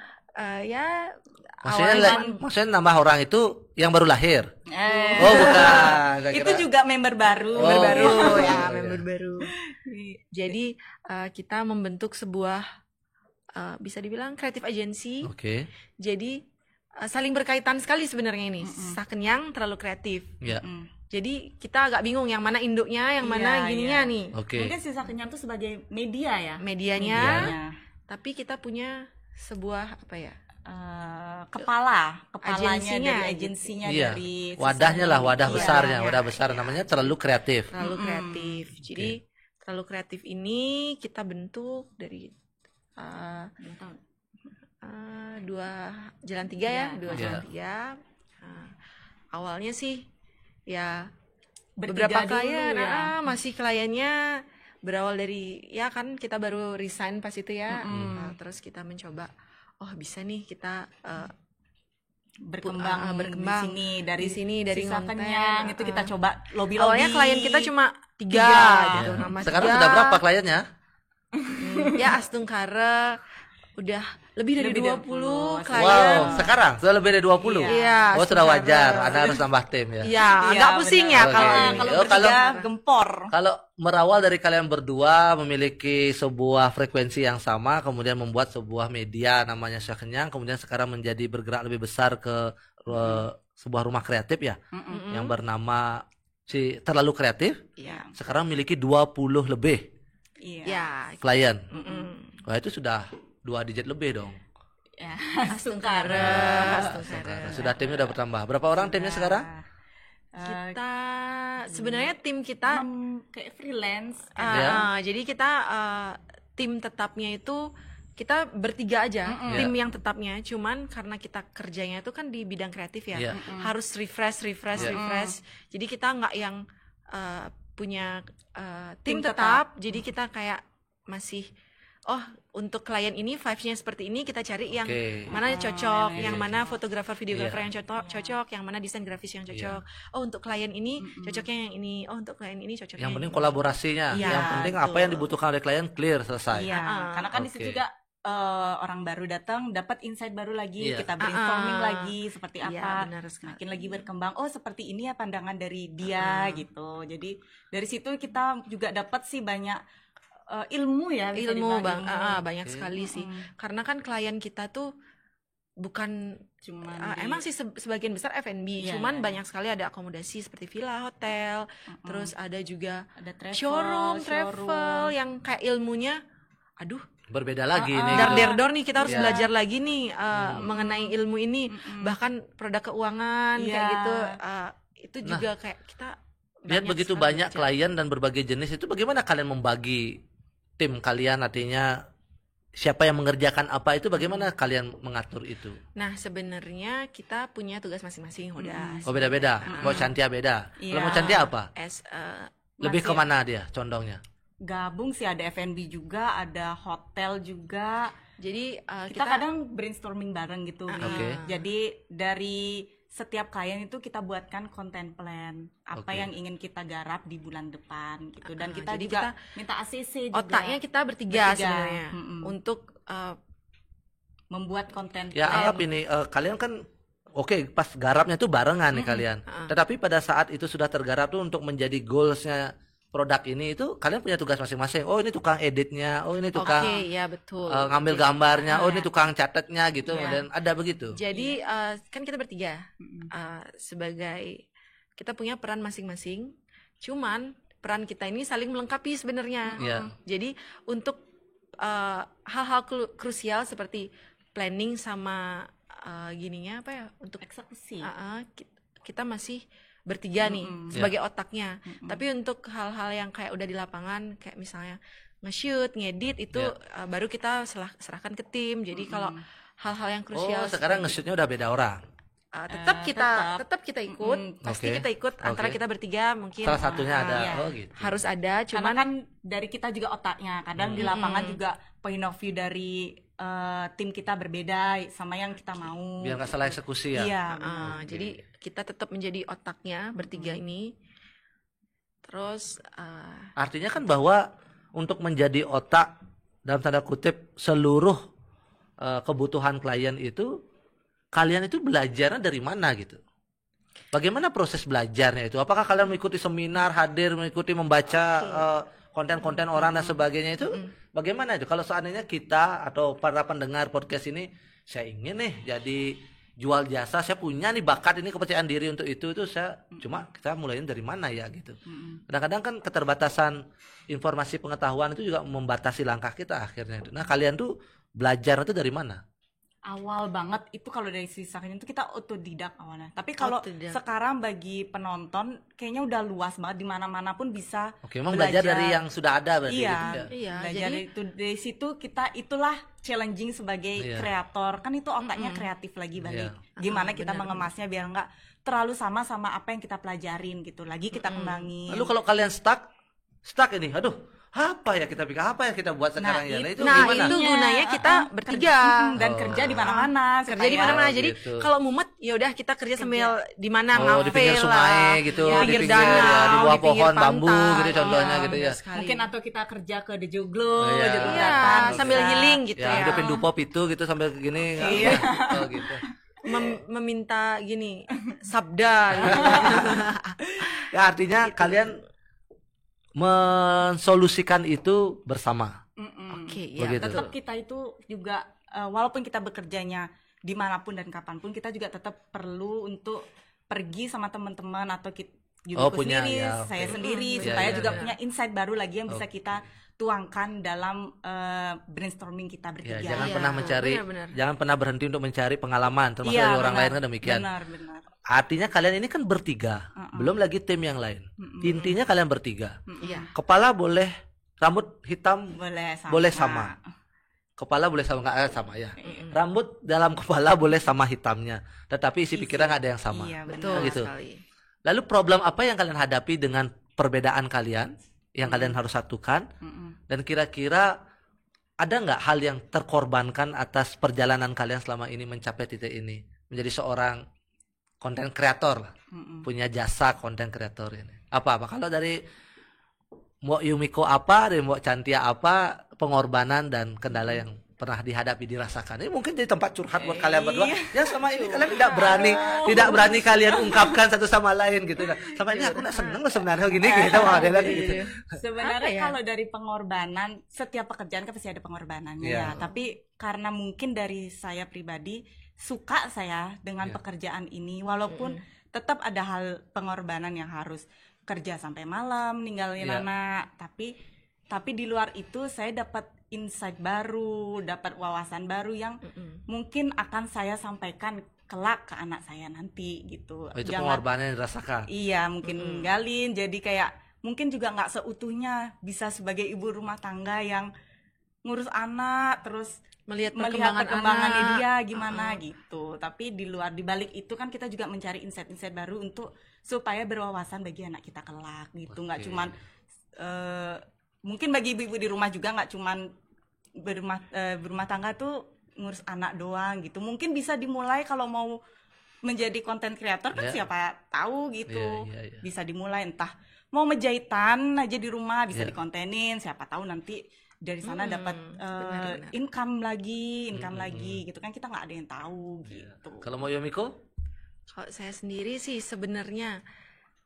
maksudnya nambah orang itu yang baru lahir. Oh bukan. Itu juga member baru. Member baru. Jadi kita membentuk sebuah bisa dibilang kreatif agency. Jadi saling berkaitan sekali sebenarnya ini. Susah kenyang, Terlalu Kreatif. Jadi kita agak bingung yang mana induknya, yang mana gininya nih. Mungkin Susah Kenyang tuh sebagai media ya. Medianya. Tapi kita punya sebuah kepalanya dari agensinya dari wadahnya lah, wadah besarnya, wadah besar namanya Terlalu Kreatif. Terlalu Kreatif. Jadi Terlalu Kreatif ini kita bentuk dari dua jalan tiga. Awalnya sih beberapa klien masih kliennya berawal dari kan kita baru resign pas itu terus kita mencoba bisa nih kita berkembang di sini dari Susah Kenyang itu kita coba lobby. Awalnya klien kita cuma 3 gitu. Sekarang sudah berapa kliennya? Astungkara udah lebih dari 20 klien. Wow, sekarang sudah lebih dari 20. Iya. Sudah wajar. Anda harus tambah tim ya. Iya, enggak pusing ya kalau gempor. Kalau merawal dari kalian berdua memiliki sebuah frekuensi yang sama, kemudian membuat sebuah media namanya Susah Kenyang, kemudian sekarang menjadi bergerak lebih besar ke sebuah rumah kreatif yang bernama Terlalu Kreatif. Sekarang memiliki 20 lebih klien. Wah, itu sudah 2 digit lebih dong. Astungkara. Sudah timnya udah bertambah. Berapa orang timnya sekarang? Kita sebenarnya tim kita kayak freelance. Jadi kita tim tetapnya itu kita bertiga aja, tim yang tetapnya. Cuman karena kita kerjanya itu kan di bidang kreatif harus refresh. Jadi kita nggak yang punya tim tetap. Jadi kita kayak masih untuk klien ini vibes-nya seperti ini, kita cari yang mana cocok, yang mana fotografer, videografer yang cocok, yang mana desain grafis yang cocok. Untuk klien ini cocoknya yang ini. Untuk klien ini cocoknya yang penting kolaborasinya. Yang penting apa yang dibutuhkan oleh klien clear, selesai. Karena kan di situ juga orang baru datang dapat insight baru lagi, kita brainstorming lagi seperti apa, makin lagi berkembang. Seperti ini ya pandangan dari dia gitu. Jadi dari situ kita juga dapat sih banyak ilmu banyak sekali sih, karena kan klien kita tuh bukan cuman emang sih sebagian besar F&B, cuman banyak sekali ada akomodasi seperti villa, hotel, terus ada juga showroom travel yang kayak ilmunya berbeda lagi nih. Dar nih kita harus belajar lagi nih mengenai ilmu ini, bahkan produk keuangan kayak gitu. Itu juga kayak kita lihat begitu banyak klien dan berbagai jenis, itu bagaimana kalian membagi tim kalian, artinya siapa yang mengerjakan apa, itu bagaimana kalian mengatur itu? Nah sebenarnya kita punya tugas masing-masing udah. Beda-beda. Mau Cantia beda. Kalau mau Cantia apa? Lebih kemana dia condongnya? Gabung sih, ada F&B juga, ada hotel juga. Jadi kita kadang brainstorming bareng gitu. Jadi dari setiap klien itu kita buatkan konten plan apa yang ingin kita garap di bulan depan gitu, dan kita juga minta ACC juga. Otaknya kita bertiga sebenarnya untuk membuat konten. Anggap ini kalian kan pas garapnya tuh barengan nih kalian. Tetapi pada saat itu sudah tergarap tuh untuk menjadi goalsnya produk ini, itu kalian punya tugas masing-masing. Ini tukang editnya, ini tukang betul. Ngambil gambarnya, ini tukang catatnya gitu, dan ada begitu. Jadi kan kita bertiga sebagai kita punya peran masing-masing. Cuman peran kita ini saling melengkapi sebenarnya. Jadi untuk hal-hal krusial seperti planning sama untuk eksekusi, kita masih bertiga nih sebagai otaknya. Tapi untuk hal-hal yang kayak udah di lapangan, kayak misalnya nge-shoot, ngedit itu baru kita serahkan ke tim. Jadi kalau hal-hal yang krusial sekarang nge-shootnya udah beda orang. Tetap kita ikut, pasti kita ikut antara kita bertiga mungkin salah satunya ada. Gitu. Harus ada, cuman kan dari kita juga otaknya. Kadang di lapangan juga point of view dari tim kita berbeda sama yang kita mau. Biar nggak salah eksekusi ya. Iya. Jadi kita tetap menjadi otaknya bertiga ini. Terus artinya kan bahwa untuk menjadi otak dalam tanda kutip seluruh kebutuhan klien itu, kalian itu belajarnya dari mana gitu? Bagaimana proses belajarnya itu? Apakah kalian mengikuti seminar, hadir, mengikuti membaca konten-konten orang dan sebagainya itu? Bagaimana itu? Kalau seandainya kita atau para pendengar podcast ini, saya ingin nih jadi jual jasa, saya punya nih bakat ini, kepercayaan diri untuk itu saya cuma kita mulainya dari mana ya gitu. Kadang-kadang kan keterbatasan informasi pengetahuan itu juga membatasi langkah kita akhirnya itu. Nah, kalian tuh belajar itu dari mana? Awal banget itu kalau dari sisi sakit itu kita otodidak awalnya. Tapi kalau sekarang bagi penonton kayaknya udah luas banget, di mana-mana pun bisa. Memang belajar dari yang sudah ada berarti. Iya. Belajar jadi itu dari situ kita itulah challenging sebagai kreator. Kan itu otaknya kreatif lagi balik. Gimana kita mengemasnya biar enggak terlalu sama apa yang kita pelajarin gitu. Lagi kita kembangin. Lalu kalau kalian stuck ini, aduh, apa ya kita buat sekarang ya? Itu gunanya kita bertiga dan kerja di mana-mana. Jadi kalau mumet ya udah kita kerja sambil di mana di pinggir sungai gitu, di pinggir danau, di bawah pohon bambu gitu contohnya gitu ya. Mungkin atau kita kerja ke The Joglo, sambil healing gitu ya. Hidupin dupop itu gitu sambil gini gitu. Meminta gini sabda gitu. Ya artinya kalian mensolusikan itu bersama. Tetap kita itu juga walaupun kita bekerjanya dimanapun dan kapanpun, kita juga tetap perlu untuk pergi sama teman-teman atau saya sendiri supaya juga punya insight baru lagi yang bisa kita tuangkan dalam brainstorming kita bertiga. Jangan pernah berhenti untuk mencari pengalaman, termasuk dari orang lain kan demikian. Benar. Artinya kalian ini kan bertiga, belum lagi tim yang lain. Intinya kalian bertiga. Kepala boleh, rambut hitam boleh sama. Kepala boleh sama, nggak sama ya. Rambut dalam kepala boleh sama hitamnya, tetapi isi pikiran nggak ada yang sama. Iya, betul gitu. sekali. Lalu problem apa yang kalian hadapi dengan perbedaan kalian, yang kalian harus satukan? Dan kira-kira ada nggak hal yang terkorbankan atas perjalanan kalian selama ini mencapai titik ini, menjadi seorang konten kreator, punya jasa konten kreator ini? Apa kalau dari Mbok Yumiko dari Mbok Chantia pengorbanan dan kendala yang pernah dihadapi, dirasakan? Ini mungkin jadi tempat curhat buat kalian berdua. Ya sama ini kalian tidak berani kalian ungkapkan satu sama lain gitu. Sama ini aku nggak seneng loh sebenarnya gini gitu. Gitu. Sebenarnya kalau dari pengorbanan, setiap pekerjaan kan pasti ada pengorbanannya ya. Tapi karena mungkin dari saya pribadi suka saya dengan pekerjaan ini, walaupun tetap ada hal pengorbanan yang harus kerja sampai malam, ninggalin anak, tapi di luar itu saya dapat insight baru, dapat wawasan baru yang mungkin akan saya sampaikan kelak ke anak saya nanti gitu. Itu pengorbanan yang dirasakan. Iya, mungkin ninggalin, jadi kayak mungkin juga nggak seutuhnya bisa sebagai ibu rumah tangga yang ngurus anak, terus melihat perkembangan dia gimana gitu. Tapi di balik itu kan kita juga mencari insight-insight baru untuk supaya berwawasan bagi anak kita kelak gitu. Nggak cuman mungkin bagi ibu-ibu di rumah juga nggak cuman berumah tangga tuh ngurus anak doang gitu. Mungkin bisa dimulai kalau mau menjadi konten kreator kan siapa tahu gitu. Bisa dimulai entah mau menjahitan aja di rumah bisa dikontenin, siapa tahu nanti dari sana dapat income lagi gitu kan, kita nggak ada yang tahu gitu. Kalau mau Yumiko? Kalau saya sendiri sih sebenarnya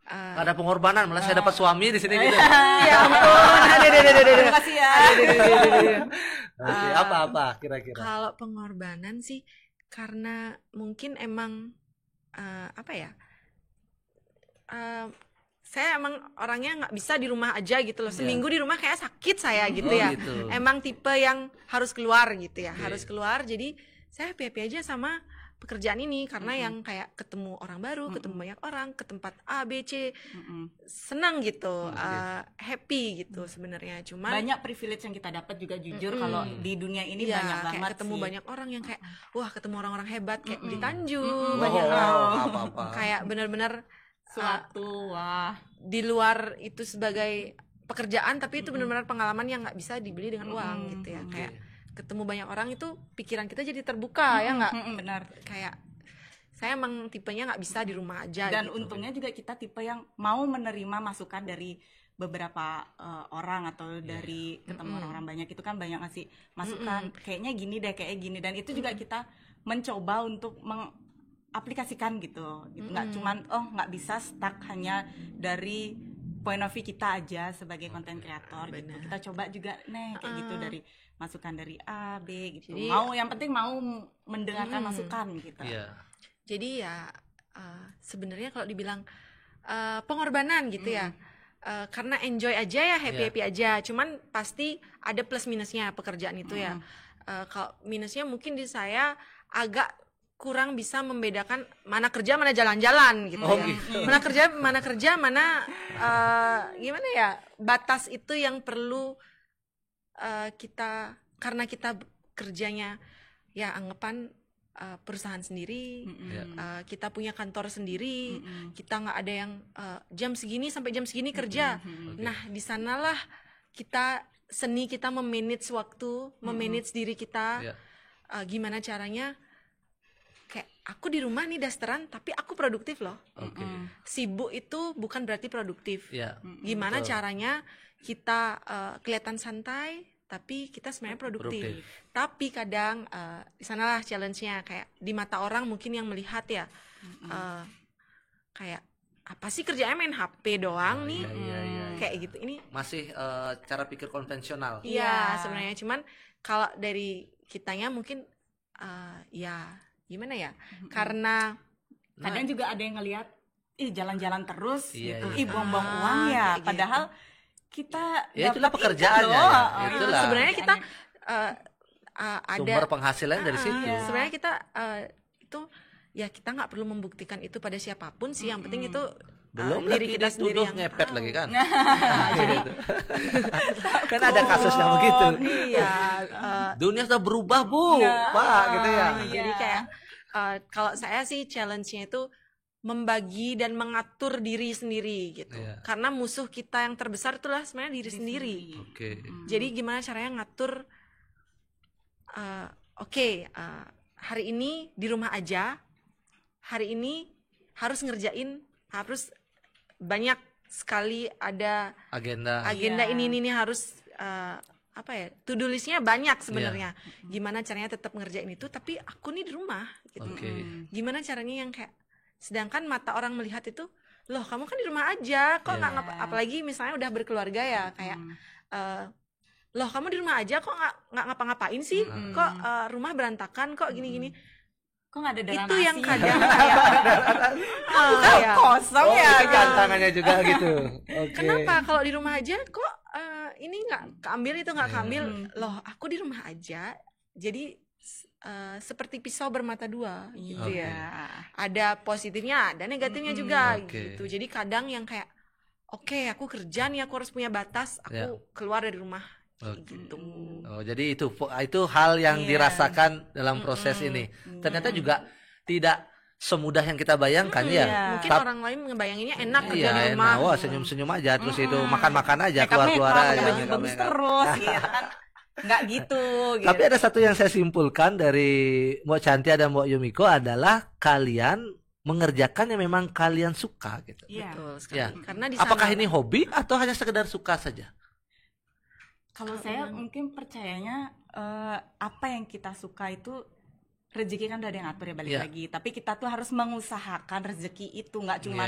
ada pengorbanan, malah saya dapat suami di sini gitu. Ya ampun. Terima kasih ya. Apa kira-kira? Kalau pengorbanan sih karena mungkin emang saya emang orangnya nggak bisa di rumah aja gitu loh. Seminggu di rumah kayak sakit saya gitu ya. Gitu. Emang tipe yang harus keluar gitu ya, harus keluar. Jadi saya happy aja sama pekerjaan ini karena yang kayak ketemu orang baru, ketemu banyak orang, ke tempat A, B, C, senang gitu, happy gitu sebenarnya. Cuman banyak privilege yang kita dapat juga jujur kalau di dunia ini banyak kayak banget ketemu sih. banyak orang yang kayak wah ketemu orang-orang hebat kayak di Tanjung, banyak kayak benar-benar suatu di luar itu sebagai pekerjaan, tapi itu benar-benar pengalaman yang nggak bisa dibeli dengan uang gitu ya. Kayak ketemu banyak orang itu pikiran kita jadi terbuka ya nggak? Benar. Kayak saya emang tipenya nggak bisa di rumah aja. Dan gitu. untungnya juga kita tipe yang mau menerima masukan dari beberapa orang atau dari ketemu orang-orang banyak, itu kan banyak ngasih masukan kayaknya gini deh, kayak gini, dan itu juga kita mencoba untuk mengaplikasikan gitu. Nggak cuman nggak bisa stuck hanya dari point of view kita aja sebagai content creator gitu. Kita coba juga kayak gitu dari masukan dari A, B gitu. Jadi, yang penting mau mendengarkan masukan gitu. Jadi ya sebenarnya kalau dibilang pengorbanan gitu ya, karena enjoy aja ya, happy aja. Cuman pasti ada plus minusnya pekerjaan itu ya. Kalau minusnya mungkin di saya agak kurang bisa membedakan mana kerja mana jalan-jalan gitu ya. Gitu. Mana kerja mana gimana ya, batas itu yang perlu kita, karena kita kerjanya ya anggapan perusahaan sendiri, kita punya kantor sendiri, kita nggak ada yang jam segini sampai jam segini kerja. Nah di sanalah seni kita memanage waktu, memanage diri kita, gimana caranya kayak aku di rumah nih dasteran tapi aku produktif loh. Sibuk itu bukan berarti produktif. Gimana caranya kita kelihatan santai tapi kita sebenarnya produktif. Tapi kadang di sanalah challenge-nya, kayak di mata orang mungkin yang melihat ya kayak apa sih kerjanya main HP doang nih. Kayak gitu. Ini masih cara pikir konvensional. Iya, sebenarnya cuman kalau dari kitanya mungkin ya gimana ya? Karena kadang juga ada yang ngelihat jalan-jalan terus gitu. Buang-buang uang ya, padahal gitu. Kita itulah pekerjaannya itulah. Sebenarnya kita ada sumber penghasilan dari situ. Sebenarnya kita itu ya kita nggak perlu membuktikan itu pada siapapun sih, yang penting itu belum diri kita sendiri yang ngepet lagi kan. Jadi kan ada kasus yang begitu. Iya, dunia sudah berubah Bu, Pak gitu ya. Jadi kayak kalau saya sih challenge-nya itu membagi dan mengatur diri sendiri gitu. Karena musuh kita yang terbesar itulah sebenarnya diri sendiri. Jadi gimana caranya ngatur hari ini di rumah aja. Hari ini harus ngerjain, harus banyak sekali ada agenda ini harus to-do list-nya banyak sebenarnya. Gimana caranya tetap ngerjain itu tapi aku nih di rumah gitu. Gimana caranya yang kayak, sedangkan mata orang melihat itu, loh kamu kan di rumah aja kok nggak apalagi misalnya udah berkeluarga ya, kayak loh kamu di rumah aja kok nggak ngapa-ngapain sih, kok rumah berantakan kok gini-gini, kok nggak ada dalam itu nasi. yang kadang kayak kosong ya tantangannya juga gitu. Kenapa kalau di rumah aja kok ini nggak keambil, itu nggak keambil, loh aku di rumah aja. Jadi seperti pisau bermata dua gitu ya. Ada positifnya, ada negatifnya juga gitu. Jadi kadang yang kayak aku kerja nih, aku harus punya batas, aku keluar dari rumah gitu. Jadi itu hal yang dirasakan dalam proses ini. Ternyata juga tidak semudah yang kita bayangkan ya. Mungkin orang lain ngebayanginnya enak kerja di rumah. Wah, senyum-senyum aja terus itu makan-makan aja, keluar-keluar aja. Bagus terus gitu kan. Nggak gitu. Tapi ada satu yang saya simpulkan dari Mbak Chantia dan Mbak Yumiko adalah kalian mengerjakan yang memang kalian suka gitu. Betul sekali. Karena di sana, apakah ini hobi atau hanya sekedar suka saja? Kalau saya mungkin percayanya apa yang kita suka itu rezeki kan udah ada yang ngatur ya, balik lagi. Tapi kita tuh harus mengusahakan rezeki itu, nggak cuma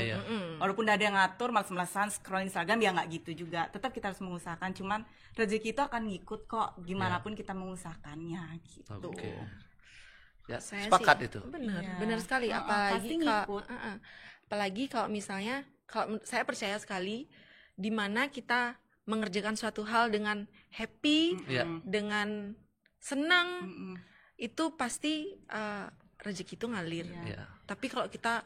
walaupun udah ada yang ngatur, malas-malasan scroll Instagram ya nggak gitu juga. Tetap kita harus mengusahakan, cuman rezeki itu akan ngikut kok gimana pun kita mengusahakannya gitu. Ya, saya sepakat itu. Benar sekali. Apalagi kalau misalnya, kalau saya percaya sekali di mana kita mengerjakan suatu hal dengan happy, dengan senang, itu pasti rezeki itu ngalir. Iya. Tapi kalau kita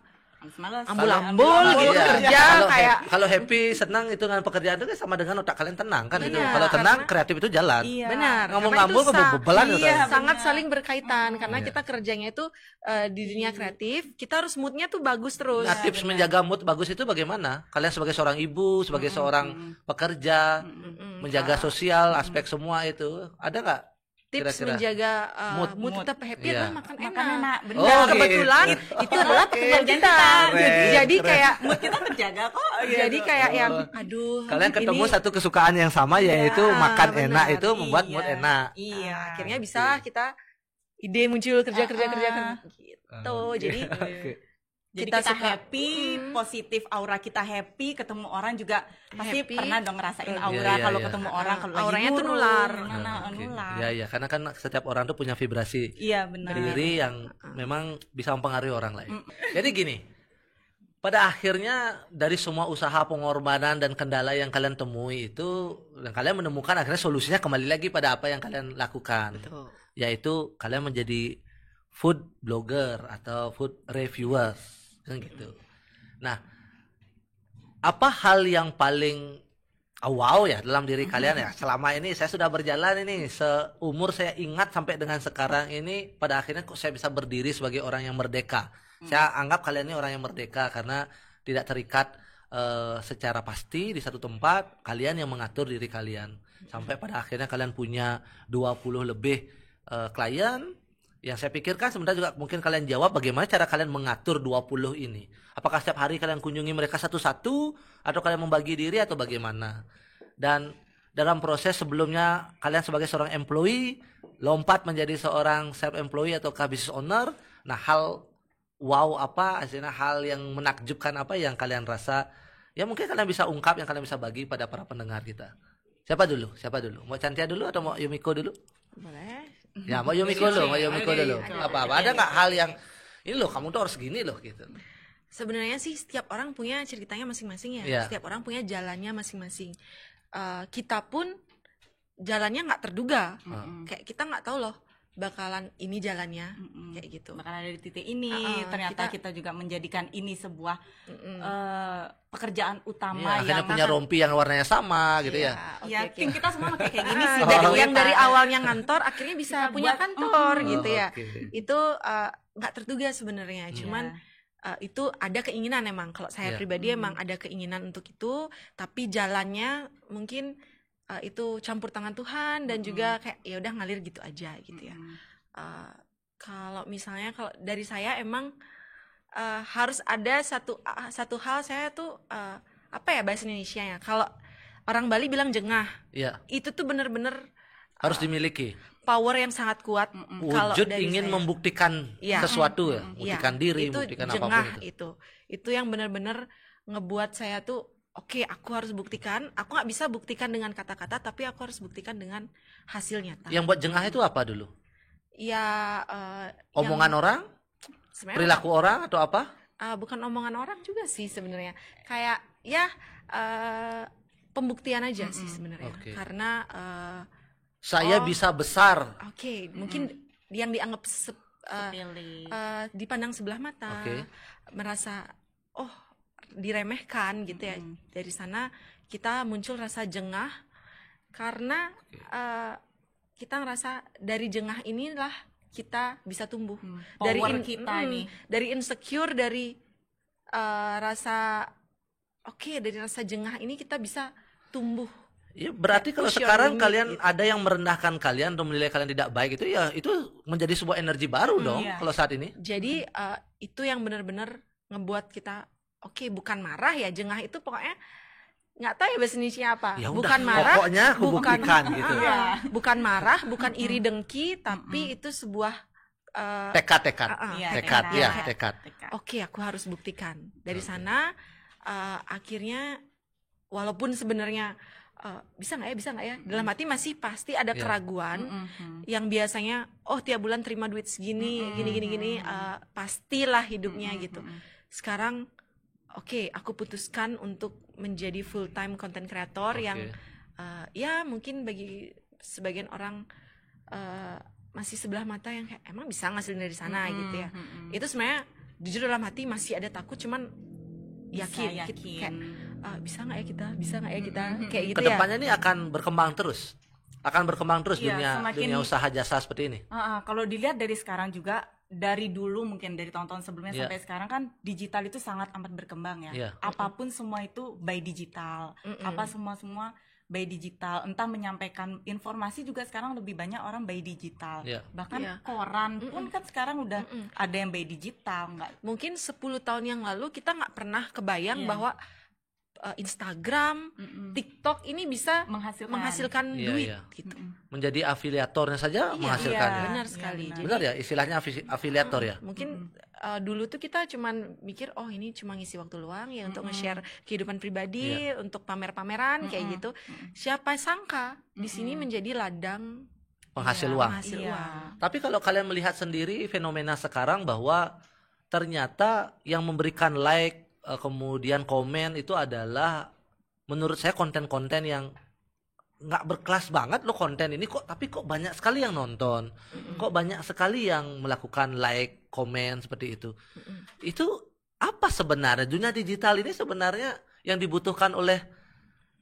malas, ambul-ambul gitu kerja kayak kalau happy senang itu dengan pekerjaan itu kan sama dengan otak kalian tenang kan itu. Benar, Kalau tenang karena- kreatif itu jalan. Iya. benar. Ngomong-ngambul Karena itu kebebelan itu. sangat saling berkaitan karena Iya. kita kerjanya itu di dunia kreatif, kita harus moodnya tuh bagus terus. Nah, tips menjaga mood bagus itu bagaimana? Kalian sebagai seorang ibu, sebagai seorang pekerja, menjaga sosial, aspek semua itu, ada nggak? Tips Kira-kira. menjaga mood Mood. tetap happy Iya. adalah makan Makan enak. enak, benar. Oh, Dan gitu. kebetulan itu adalah pekerjaan kita. Jadi Keren. kayak Mood kita terjaga kok. jadi kayak yang Oh. aduh Kalian ketemu ini- satu kesukaan yang sama yaitu Iya, makan benar. enak itu membuat mood Iya. enak. Iya, akhirnya bisa kita ide muncul kerja gitu. Jadi Jadi kita kita suka- happy, positif, aura kita happy, ketemu orang juga pasti Happy. pernah dong ngerasain aura Iya, kalau iya. ketemu orang kalau lagi Auranya tuh murung, nular. gimana, Oke. nular. Iya, iya, karena kan setiap orang tuh punya vibrasi Iya benar. diri yang memang bisa mempengaruhi orang lain. Jadi gini, pada akhirnya dari semua usaha pengorbanan dan kendala yang kalian temui itu, dan kalian menemukan akhirnya solusinya kembali lagi pada apa yang kalian lakukan, Betul. yaitu kalian menjadi food blogger atau food reviewers, kan gitu. Nah, apa hal yang paling wow ya dalam diri kalian ya selama ini saya sudah berjalan ini seumur saya ingat sampai dengan sekarang ini pada akhirnya kok saya bisa berdiri sebagai orang yang merdeka. Saya anggap kalian ini orang yang merdeka karena tidak terikat secara pasti di satu tempat, kalian yang mengatur diri kalian sampai pada akhirnya kalian punya 20 lebih klien. Yang saya pikirkan sebenarnya juga mungkin kalian jawab bagaimana cara kalian mengatur 20 ini. Apakah setiap hari kalian kunjungi mereka satu-satu atau kalian membagi diri atau bagaimana? Dan dalam proses sebelumnya kalian sebagai seorang employee lompat menjadi seorang self-employee atau business owner. Nah, hal wow apa, hasilnya hal yang menakjubkan apa yang kalian rasa? Ya mungkin kalian bisa ungkap yang kalian bisa bagi pada para pendengar kita. Siapa dulu? Mau Chantia dulu atau mau Yumiko dulu? Boleh. Ya, mau Yumiko dulu, dulu. Apa-apa. Ada nggak hal yang ini loh, kamu tuh harus gini loh gitu. Sebenarnya sih setiap orang punya ceritanya masing-masing ya. Iya. Setiap orang punya jalannya masing-masing. Kita pun jalannya nggak terduga. Kayak kita nggak tahu loh bakalan ini jalannya kayak gitu. Bakal ada di titik ini, ternyata kita juga menjadikan ini sebuah pekerjaan utama Akhirnya yang punya rompi yang warnanya sama gitu ya. ya tim kita semua kayak gini sih Dari awalnya ngantor akhirnya bisa punya kantor gitu ya. Oke. Itu nggak terduga sebenarnya. Cuman itu ada keinginan emang. Kalau saya pribadi emang ada keinginan untuk itu, tapi jalannya mungkin itu campur tangan Tuhan dan juga kayak ya udah ngalir gitu aja gitu ya. Kalau misalnya kalau dari saya emang harus ada satu hal saya tuh apa ya bahasa Indonesia ya. Kalau orang Bali bilang jengah. Iya. Itu tuh bener-bener Harus dimiliki. power yang sangat kuat. Kalau Wujud dari ingin saya. membuktikan Iya. sesuatu ya, Iya, membuktikan diri, itu membuktikan jengah apapun itu. itu yang benar-benar ngebuat saya tuh oke, aku harus buktikan. Aku nggak bisa buktikan dengan kata-kata, tapi aku harus buktikan dengan hasil nyata. Yang buat jengah itu apa dulu? Ya Omongan orang, sebenarnya perilaku orang atau apa? bukan omongan orang juga sih sebenarnya. Kayak ya pembuktian aja sih sebenarnya. Oke. Karena Saya bisa besar. oke, mungkin yang dianggap sepele. dipandang sebelah mata, Oke. merasa oh diremehkan gitu ya. Dari sana kita muncul rasa jengah karena kita ngerasa dari jengah inilah kita bisa tumbuh. Power kita nih. Dari insecure, dari rasa dari rasa jengah ini kita bisa tumbuh. Ya, berarti kalau push your sekarang limit kalian gitu. ada yang merendahkan kalian atau menilai kalian tidak baik itu ya itu menjadi sebuah energi baru dong iya. kalau saat ini. Jadi itu yang benar-benar ngebuat kita bukan marah ya, jengah itu pokoknya nggak tahu ya bahasa Indonesia apa. Ya udah, Bukan marah, pokoknya aku buktikan gitu. bukan marah, bukan iri dengki, tapi itu sebuah Tekad. Iya, Tekad. oke, aku harus buktikan. Dari sana akhirnya walaupun sebenarnya bisa nggak ya dalam hati masih pasti ada keraguan yang biasanya tiap bulan terima duit segini gini pastilah hidupnya gitu. Sekarang aku putuskan untuk menjadi full time content creator yang ya mungkin bagi sebagian orang masih sebelah mata yang kayak emang bisa ngasilin dari sana gitu ya. Itu sebenarnya jujur dalam hati masih ada takut, cuman yakin. Kayak bisa nggak ya kita kayak gitu. Kedepannya ini akan berkembang terus Iya, dunia usaha jasa seperti ini. Kalau dilihat dari sekarang juga, dari dulu mungkin dari tahun-tahun sebelumnya sampai sekarang kan digital itu sangat amat berkembang ya. Apapun semua itu by digital. Apa semua by digital. Entah menyampaikan informasi juga sekarang lebih banyak orang by digital. Bahkan koran pun kan sekarang udah ada yang by digital. Mungkin 10 tahun yang lalu kita nggak pernah kebayang bahwa Instagram, TikTok ini bisa menghasilkan duit gitu. Menjadi afiliatornya saja menghasilkan. Benar sekali. Benar ya istilahnya afiliator ya. Mungkin dulu tuh kita cuman mikir ini cuma ngisi waktu luang ya untuk nge-share kehidupan pribadi, untuk pamer-pameran kayak gitu. Siapa sangka di sini menjadi ladang penghasil uang. Tapi kalau kalian melihat sendiri fenomena sekarang bahwa ternyata yang memberikan like kemudian komen itu adalah menurut saya konten-konten yang nggak berkelas banget loh konten ini tapi kok banyak sekali yang nonton, kok banyak sekali yang melakukan like, komen seperti itu. Itu apa sebenarnya dunia digital ini sebenarnya yang dibutuhkan oleh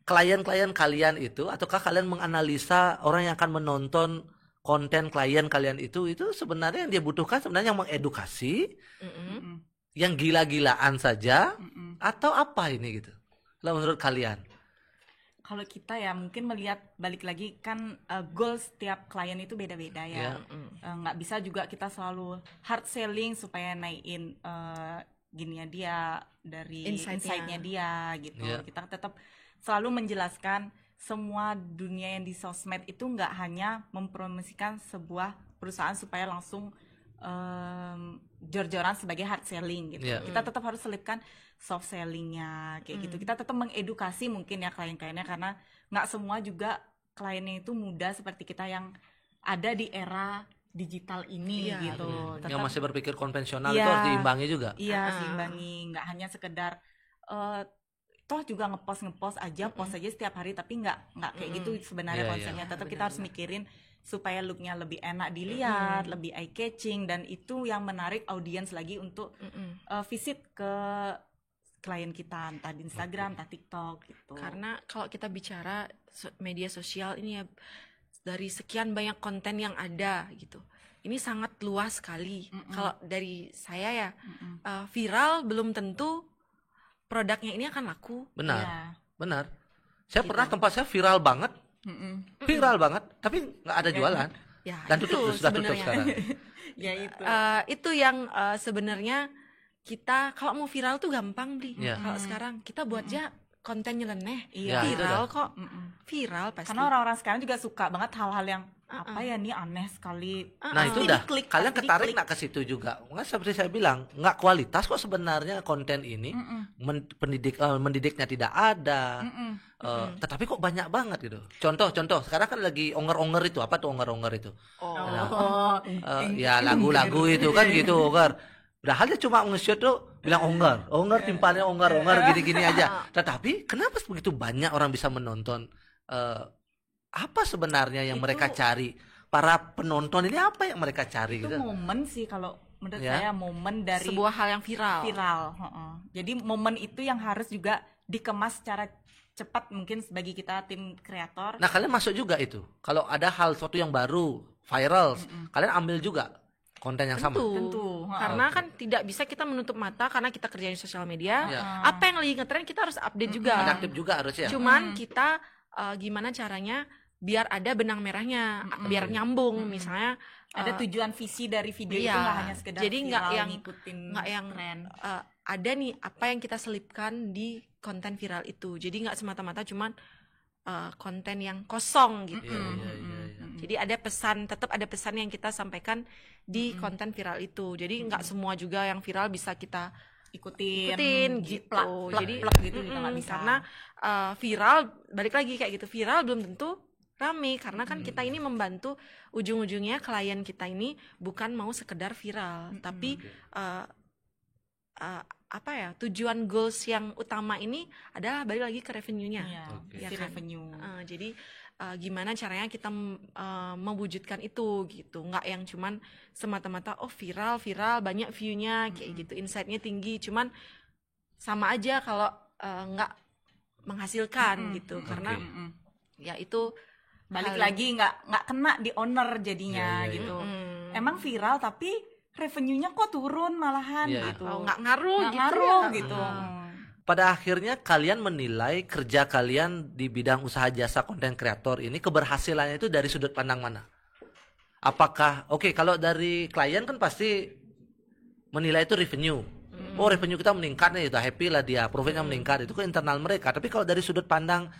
klien-klien kalian itu, ataukah kalian menganalisa orang yang akan menonton konten klien kalian itu sebenarnya yang dia butuhkan sebenarnya yang mengedukasi, yang gila-gilaan saja, atau apa ini gitu? Lah menurut kalian? Kalau kita ya mungkin melihat balik lagi kan goals setiap klien itu beda-beda ya. Nggak bisa juga kita selalu hard selling supaya naikin gininya dia dari insight-nya dia gitu. Kita tetap selalu menjelaskan semua dunia yang di sosmed itu nggak hanya mempromosikan sebuah perusahaan supaya langsung jor-joran sebagai hard selling gitu. Kita tetap harus selipkan soft sellingnya kayak gitu. Kita tetap mengedukasi mungkin ya klien-kliennya, karena nggak semua juga kliennya itu muda seperti kita yang ada di era digital ini gitu. Yang masih berpikir konvensional itu harus diimbangi juga. Diimbangi, nggak hanya sekedar toh juga ngepost aja, post aja setiap hari, tapi nggak kayak gitu sebenarnya konsepnya. Tetap kita harus mikirin supaya looknya lebih enak dilihat, lebih eye catching, dan itu yang menarik audiens lagi untuk visit ke klien kita, entah di Instagram, entah TikTok gitu. Karena kalau kita bicara media sosial ini ya, dari sekian banyak konten yang ada gitu, ini sangat luas sekali. Kalau dari saya ya, viral belum tentu produknya ini akan laku. Benar. Saya pernah tempat saya viral banget. Viral banget, tapi nggak ada jualan. Dan tutup sekarang. Itu yang sebenarnya kita kalau mau viral tuh gampang beli. Kalau sekarang kita buat aja konten nyeleneh, viral kok. Viral pasti. Karena orang-orang sekarang juga suka banget hal-hal yang apa ya, ini aneh sekali. Nah itu udah kalian ketarik nggak ke situ juga? Nggak, seperti saya bilang nggak kualitas kok sebenarnya konten ini. Mendidiknya tidak ada. Tetapi kok banyak banget gitu. Contoh sekarang kan lagi onger-onger itu, apa tuh onger-onger itu? Ya lagu-lagu itu kan gitu onger. Padahal dia cuma nge-shoot tuh bilang onger timpannya onger gini-gini aja. Tetapi kenapa begitu banyak orang bisa menonton? Apa sebenarnya yang mereka cari? Para penonton ini apa yang mereka cari? Itu gitu? Momen sih kalau menurut saya, momen dari sebuah hal yang viral. Jadi momen itu yang harus juga dikemas secara cepat mungkin bagi kita tim kreator. Nah kalian masuk juga itu. Kalau ada hal suatu yang baru viral, kalian ambil juga konten yang sama. Tentu. Karena kan tidak bisa kita menutup mata karena kita kerja di sosial media. Apa yang lagi ngetren kita harus update juga. Adaptif juga harusnya. Cuman kita gimana caranya biar ada benang merahnya, biar nyambung. Misalnya ada tujuan visi dari video itu, nggak hanya sekedar jadi nggak yang tren. Ada nih apa yang kita selipkan di konten viral itu. Jadi nggak semata-mata cuman konten yang kosong gitu. Jadi ada pesan, tetap ada pesan yang kita sampaikan di konten viral itu. Jadi nggak semua juga yang viral bisa kita ikutin gitu. Jadi gitu juga nggak bisa. Karena viral, balik lagi kayak gitu, viral belum tentu rame, karena kan kita ini membantu ujung-ujungnya klien kita ini bukan mau sekedar viral, tapi apa ya, tujuan goals yang utama ini adalah balik lagi ke revenue-nya. Ya kan? Revenue. Jadi gimana caranya kita mewujudkan itu gitu, nggak yang cuman semata-mata viral banyak view-nya kayak gitu, insight-nya tinggi, cuman sama aja kalau nggak menghasilkan gitu, karena ya itu balik lagi nggak kena di owner jadinya gitu. Emang viral tapi revenue-nya kok turun malahan gitu. Nggak ngaruh gitu. Pada akhirnya kalian menilai kerja kalian di bidang usaha jasa konten kreator ini keberhasilannya itu dari sudut pandang mana? Apakah kalau dari klien kan pasti menilai itu revenue. Revenue kita meningkat nih, udah happy lah dia, profitnya meningkat, itu ke internal mereka. Tapi kalau dari sudut pandang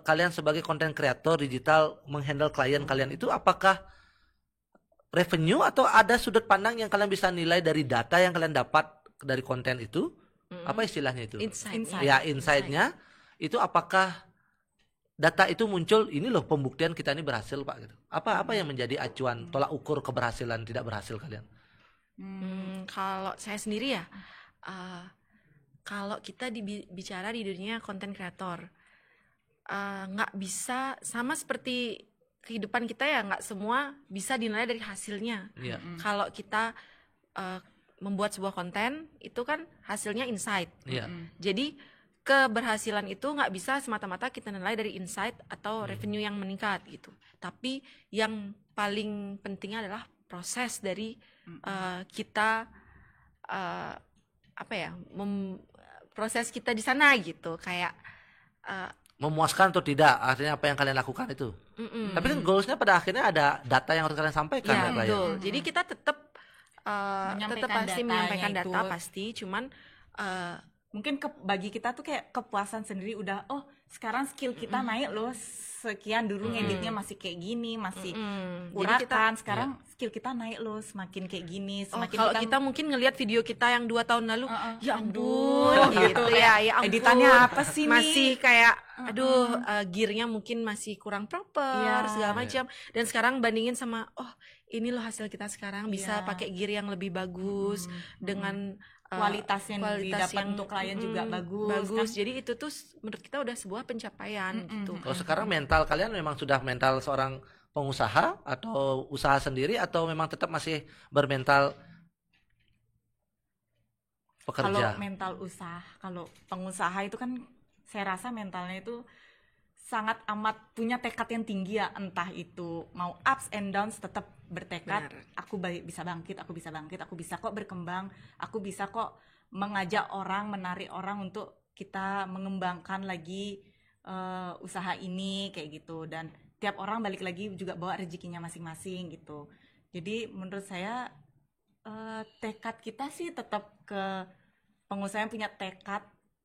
kalian sebagai konten kreator digital menghandle klien kalian itu, apakah revenue atau ada sudut pandang yang kalian bisa nilai dari data yang kalian dapat dari konten itu? Apa istilahnya itu? Insight-nya itu, apakah data itu muncul, ini loh pembuktian kita ini berhasil Pak gitu. Apa yang menjadi acuan tolak ukur keberhasilan tidak berhasil kalian? Kalau saya sendiri ya, kalau kita bicara di dunia konten kreator, nggak bisa sama seperti kehidupan kita ya, nggak semua bisa dinilai dari hasilnya. Kalau kita membuat sebuah konten itu kan hasilnya insight. Jadi keberhasilan itu nggak bisa semata-mata kita nilai dari insight atau revenue yang meningkat gitu. Tapi yang paling pentingnya adalah proses dari kita proses kita di sana gitu, kayak memuaskan atau tidak, artinya apa yang kalian lakukan itu. Tapi kan goalsnya pada akhirnya ada data yang harus kalian sampaikan. Ya, betul. Jadi kita tetap pasti menyampaikan data pasti, cuman mungkin bagi kita tuh kayak kepuasan sendiri, udah sekarang skill kita naik loh sekian, dulu ngeditnya masih kayak gini, masih urakan, sekarang skill kita naik loh semakin kayak gini, semakin kalau kita mungkin ngelihat video kita yang 2 tahun lalu, ya ampun gitu ya ampun, editannya apa sih masih kayak gearnya mungkin masih kurang proper segala macam, dan sekarang bandingin sama ini loh hasil kita sekarang bisa pakai gear yang lebih bagus dengan kualitas yang didapat untuk klien juga bagus kan? Jadi itu tuh menurut kita udah sebuah pencapaian gitu. Kalau sekarang mental kalian memang sudah mental seorang pengusaha atau usaha sendiri, atau memang tetap masih bermental pekerja? Kalau mental usaha, kalau pengusaha itu kan saya rasa mentalnya itu sangat amat punya tekad yang tinggi ya, entah itu mau ups and downs tetap bertekad. Aku bisa bangkit, aku bisa kok berkembang, aku bisa kok mengajak orang, menarik orang untuk kita mengembangkan lagi usaha ini kayak gitu, dan tiap orang balik lagi juga bawa rezekinya masing-masing gitu. Jadi menurut saya tekad kita sih tetap ke pengusaha yang punya tekad,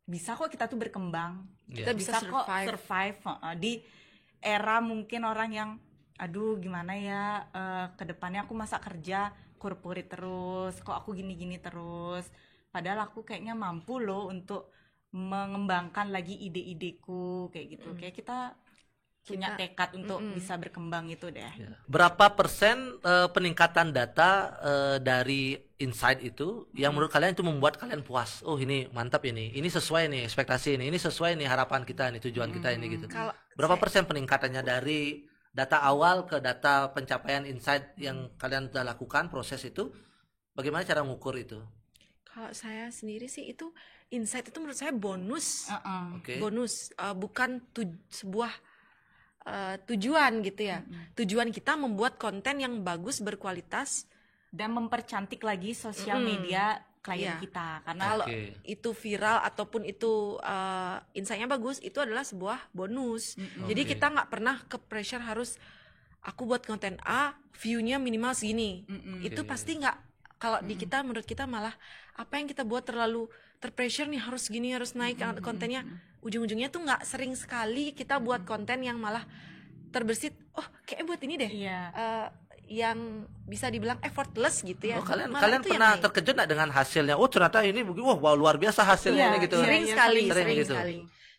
bisa kok kita tuh berkembang, kita bisa kok survive di era mungkin orang yang aduh gimana ya kedepannya aku masa kerja corporate terus, kok aku gini-gini terus, padahal aku kayaknya mampu loh untuk mengembangkan lagi ide-ideku kayak gitu. Kayak kita punya tekad untuk bisa berkembang itu deh. Berapa persen peningkatan data dari insight itu yang menurut kalian itu membuat kalian puas? Ini mantap, ini sesuai nih ekspektasi, ini sesuai nih harapan kita, ini tujuan kita ini gitu. Berapa persen peningkatannya dari data awal ke data pencapaian insight yang kalian sudah lakukan proses itu? Bagaimana cara mengukur itu? Kalau saya sendiri sih itu insight itu menurut saya bonus, bonus, bukan sebuah tujuan gitu ya. Tujuan kita membuat konten yang bagus, berkualitas, dan mempercantik lagi sosial media klien kita. Karena kalau itu viral ataupun itu insight-nya bagus, itu adalah sebuah bonus. Jadi kita nggak pernah ke pressure harus aku buat konten A, view-nya minimal segini. Itu pasti nggak. Kalau di kita, menurut kita malah apa yang kita buat terlalu terpressure nih, harus gini, harus naik kontennya. Ujung-ujungnya tuh nggak, sering sekali kita buat konten yang malah terbersit, kayak buat ini deh, yang bisa dibilang effortless gitu ya. Kalian pernah terkejut nggak dengan hasilnya? Ternyata ini begini, wow luar biasa hasilnya ini gitu. Sering sekali.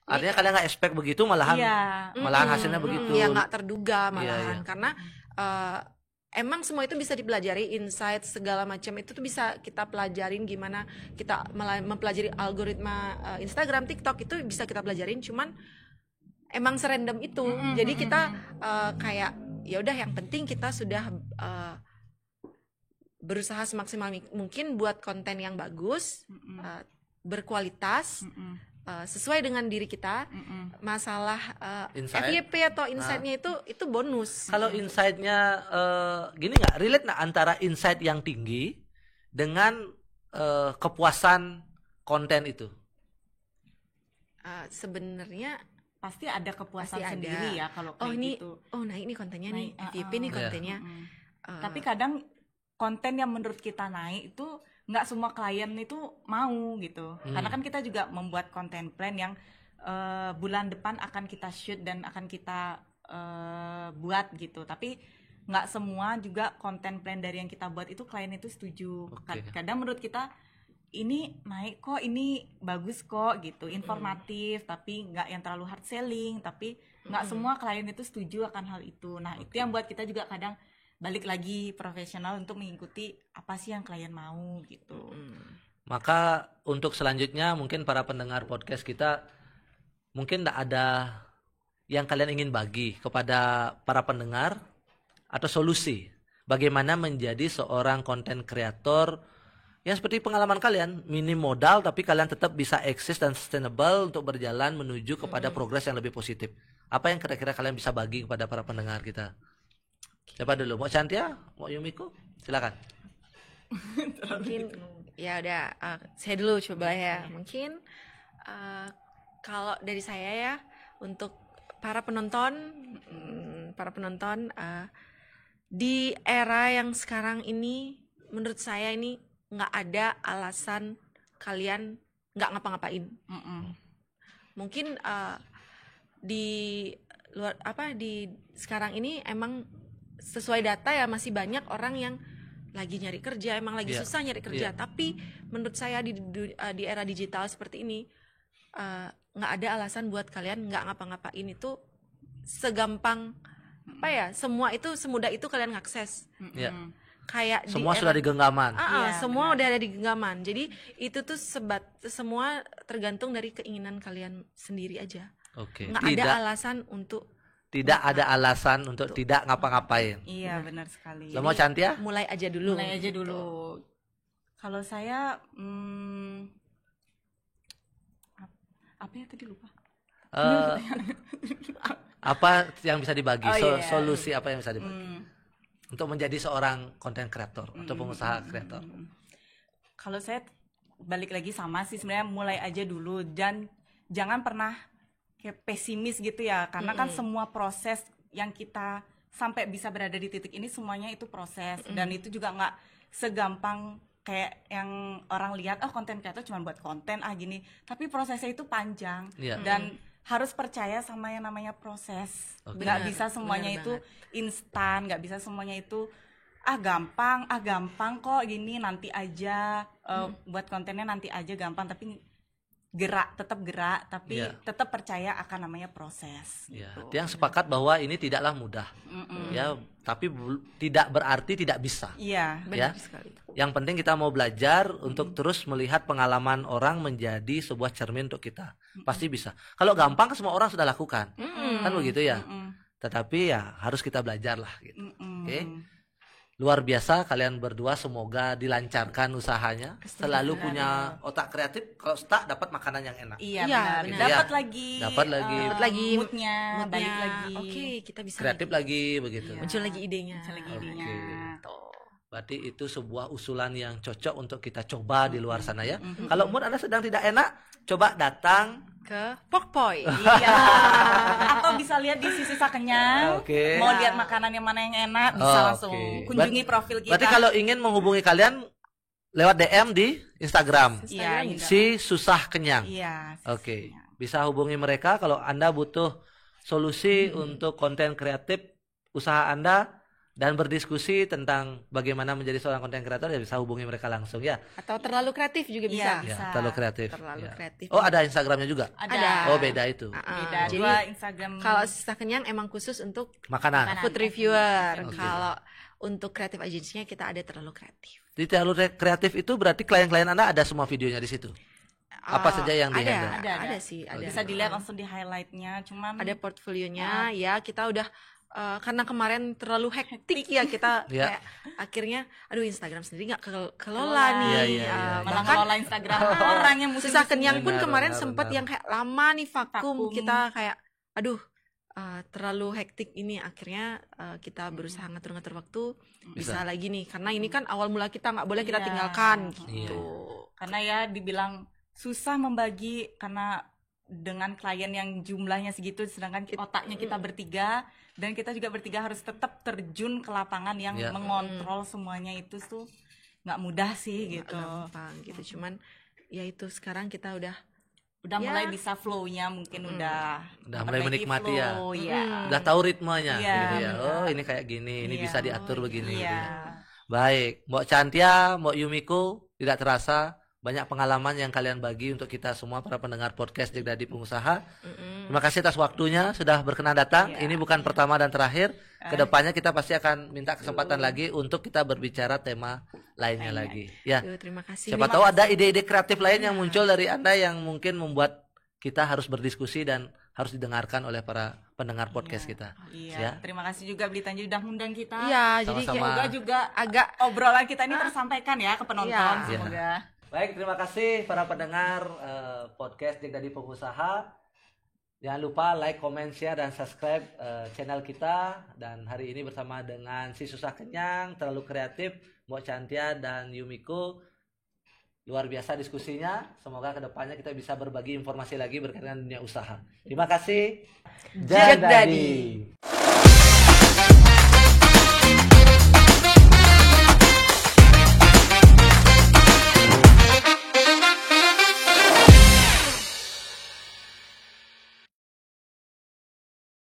Artinya kalian nggak expect begitu, malahan hasilnya begitu. Ya nggak terduga malahan, karena emang semua itu bisa dipelajari, insight segala macam itu tuh bisa kita pelajarin, gimana kita mempelajari algoritma Instagram, TikTok itu bisa kita pelajarin, cuman emang serandom itu. Jadi kita kayak ya udah, yang penting kita sudah berusaha semaksimal mungkin buat konten yang bagus, berkualitas, sesuai dengan diri kita. Masalah FYP atau insight-nya itu bonus. Kalau insight-nya gini nggak, relate nggak antara insight yang tinggi dengan kepuasan konten itu? Sebenarnya pasti ada kepuasan sendiri ya kalau kayak gitu. Naik nih kontennya nih, FYP nih kontennya. Tapi kadang konten yang menurut kita naik itu nggak semua klien itu mau gitu. Karena kan kita juga membuat konten plan yang bulan depan akan kita shoot dan akan kita buat gitu. Tapi nggak semua juga konten plan dari yang kita buat itu klien itu setuju. Kadang menurut kita ini naik kok, ini bagus kok gitu, informatif, tapi nggak yang terlalu hard selling. Tapi nggak semua klien itu setuju akan hal itu. Nah itu yang buat kita juga kadang balik lagi profesional untuk mengikuti apa sih yang klien mau gitu. Maka untuk selanjutnya mungkin para pendengar podcast kita, mungkin tidak ada yang kalian ingin bagi kepada para pendengar atau solusi bagaimana menjadi seorang konten kreator yang seperti pengalaman kalian, minim modal tapi kalian tetap bisa eksis dan sustainable untuk berjalan menuju kepada progres yang lebih positif. Apa yang kira-kira kalian bisa bagi kepada para pendengar kita? Siapa dulu? Mau Chantia? Mau Yumiko? Silakan. Mungkin ya udah, saya dulu coba ya. Mungkin kalau dari saya ya, untuk para penonton di era yang sekarang ini, menurut saya ini nggak ada alasan kalian nggak ngapa-ngapain. Mungkin di luar di sekarang ini emang sesuai data ya, masih banyak orang yang lagi nyari kerja, emang lagi susah nyari kerja. Tapi menurut saya di era digital seperti ini, nggak ada alasan buat kalian nggak ngapa-ngapain. Itu segampang semua itu semudah itu kalian ngakses. Kayak semua sudah di genggaman. Semua udah ada di genggaman. Jadi itu tuh semua tergantung dari keinginan kalian sendiri aja. Nggak ada alasan untuk tidak ngapa-ngapain. Iya, benar sekali. Lo mau Chantia? Mulai aja dulu. Kalau saya apa ya tadi lupa. Apa yang bisa dibagi? Solusi apa yang bisa dibagi? Untuk menjadi seorang konten kreator atau pengusaha kreator. Kalau saya balik lagi sama sih, sebenarnya mulai aja dulu dan jangan pernah kayak pesimis gitu ya, karena kan semua proses yang kita sampai bisa berada di titik ini semuanya itu proses. Dan itu juga nggak segampang kayak yang orang lihat, konten kreator cuma buat konten gini, tapi prosesnya itu panjang. Dan harus percaya sama yang namanya proses. Nggak bisa semuanya itu instan, nggak bisa semuanya itu gampang kok gini, nanti aja buat kontennya nanti aja gampang, tapi tetap gerak, tapi tetap percaya akan namanya proses. Gitu. Yang sepakat bahwa ini tidaklah mudah, ya, tapi tidak berarti tidak bisa. Iya, benar sekali. Yang penting kita mau belajar untuk terus melihat pengalaman orang menjadi sebuah cermin untuk kita. Pasti bisa. Kalau gampang semua orang sudah lakukan, kan begitu ya. Tetapi ya harus kita belajar lah, gitu. Oke. Luar biasa kalian berdua, semoga dilancarkan usahanya. Selalu punya otak kreatif. Kalau stuck dapat makanan yang enak. Iya, benar. Dapat lagi moodnya, balik lagi. Oke, kita bisa kreatif lagi begitu. Muncul lagi idenya. Berarti itu sebuah usulan yang cocok untuk kita coba di luar sana ya. Kalau mood Anda sedang tidak enak, coba datang ke Pokpoi. Iya. Atau bisa lihat di Sisi Sakenyang. Mau lihat makanan yang mana yang enak, bisa langsung kunjungi profil kita. Berarti kalau ingin menghubungi kalian lewat DM di Instagram. Si Susah Kenyang. Iya. Bisa hubungi mereka kalau Anda butuh solusi untuk konten kreatif usaha Anda dan berdiskusi tentang bagaimana menjadi seorang konten kreator, ya bisa hubungi mereka langsung ya. Atau terlalu kreatif juga bisa. Terlalu kreatif. Kreatif. Oh, ada Instagramnya juga? Ada. Oh, beda itu. Beda. Jadi Dua Instagram. Kalau Susah Kenyang emang khusus untuk makanan. Food reviewer. Kalau untuk kreatif agensinya kita ada Terlalu Kreatif. Di Terlalu Kreatif itu berarti klien-klien Anda ada semua videonya di situ? Apa saja yang di-handle? Ada sih, ada. Bisa dilihat langsung di highlightnya, cuman ada portfolionya. Ya kita udah karena kemarin terlalu hektik ya kita kayak akhirnya aduh Instagram sendiri nggak kelola nih. Malah ngelola Instagram orang yang susah kenyang pun kemarin sempat yang kayak lama nih vakum. Kita kayak aduh terlalu hektik ini, akhirnya kita berusaha ngatur-ngatur waktu bisa lagi nih, karena ini kan awal mula kita nggak boleh kita tinggalkan gitu. Karena ya dibilang susah membagi karena dengan klien yang jumlahnya segitu, sedangkan otaknya kita bertiga, dan kita juga bertiga harus tetap terjun ke lapangan yang mengontrol semuanya itu tuh nggak mudah sih gitu. Gampang gitu, cuman ya itu sekarang kita udah mulai bisa flow-nya, mungkin udah mulai menikmati flow, udah tahu ritmenya gitu ya. Oh ini kayak gini, ini bisa diatur begini. Gitu ya. Baik, Mbak Chantia, Mbak Yumiko, tidak terasa banyak pengalaman yang kalian bagi untuk kita semua para pendengar podcast Jadi Pengusaha. Terima kasih atas waktunya sudah berkenan datang. Ini bukan pertama dan terakhir. Kedepannya kita pasti akan minta kesempatan lagi untuk kita berbicara tema lainnya lagi. Ya. Terima kasih. Siapa tahu ada ide-ide kreatif lain yang muncul dari Anda yang mungkin membuat kita harus berdiskusi dan harus didengarkan oleh para pendengar podcast kita. Ya. Terima kasih juga Beli Tanju udah ngundang kita. Iya, jadi semoga juga agak obrolan kita ini tersampaikan ya ke penonton semoga. Baik, terima kasih para pendengar podcast Jadi Pengusaha. Jangan lupa like, comment, share, dan subscribe channel kita. Dan hari ini bersama dengan Si Susah Kenyang, Terlalu Kreatif, Mbak Chantia, dan Yumiko. Luar biasa diskusinya. Semoga kedepannya kita bisa berbagi informasi lagi berkaitan dunia usaha. Terima kasih. Jadi.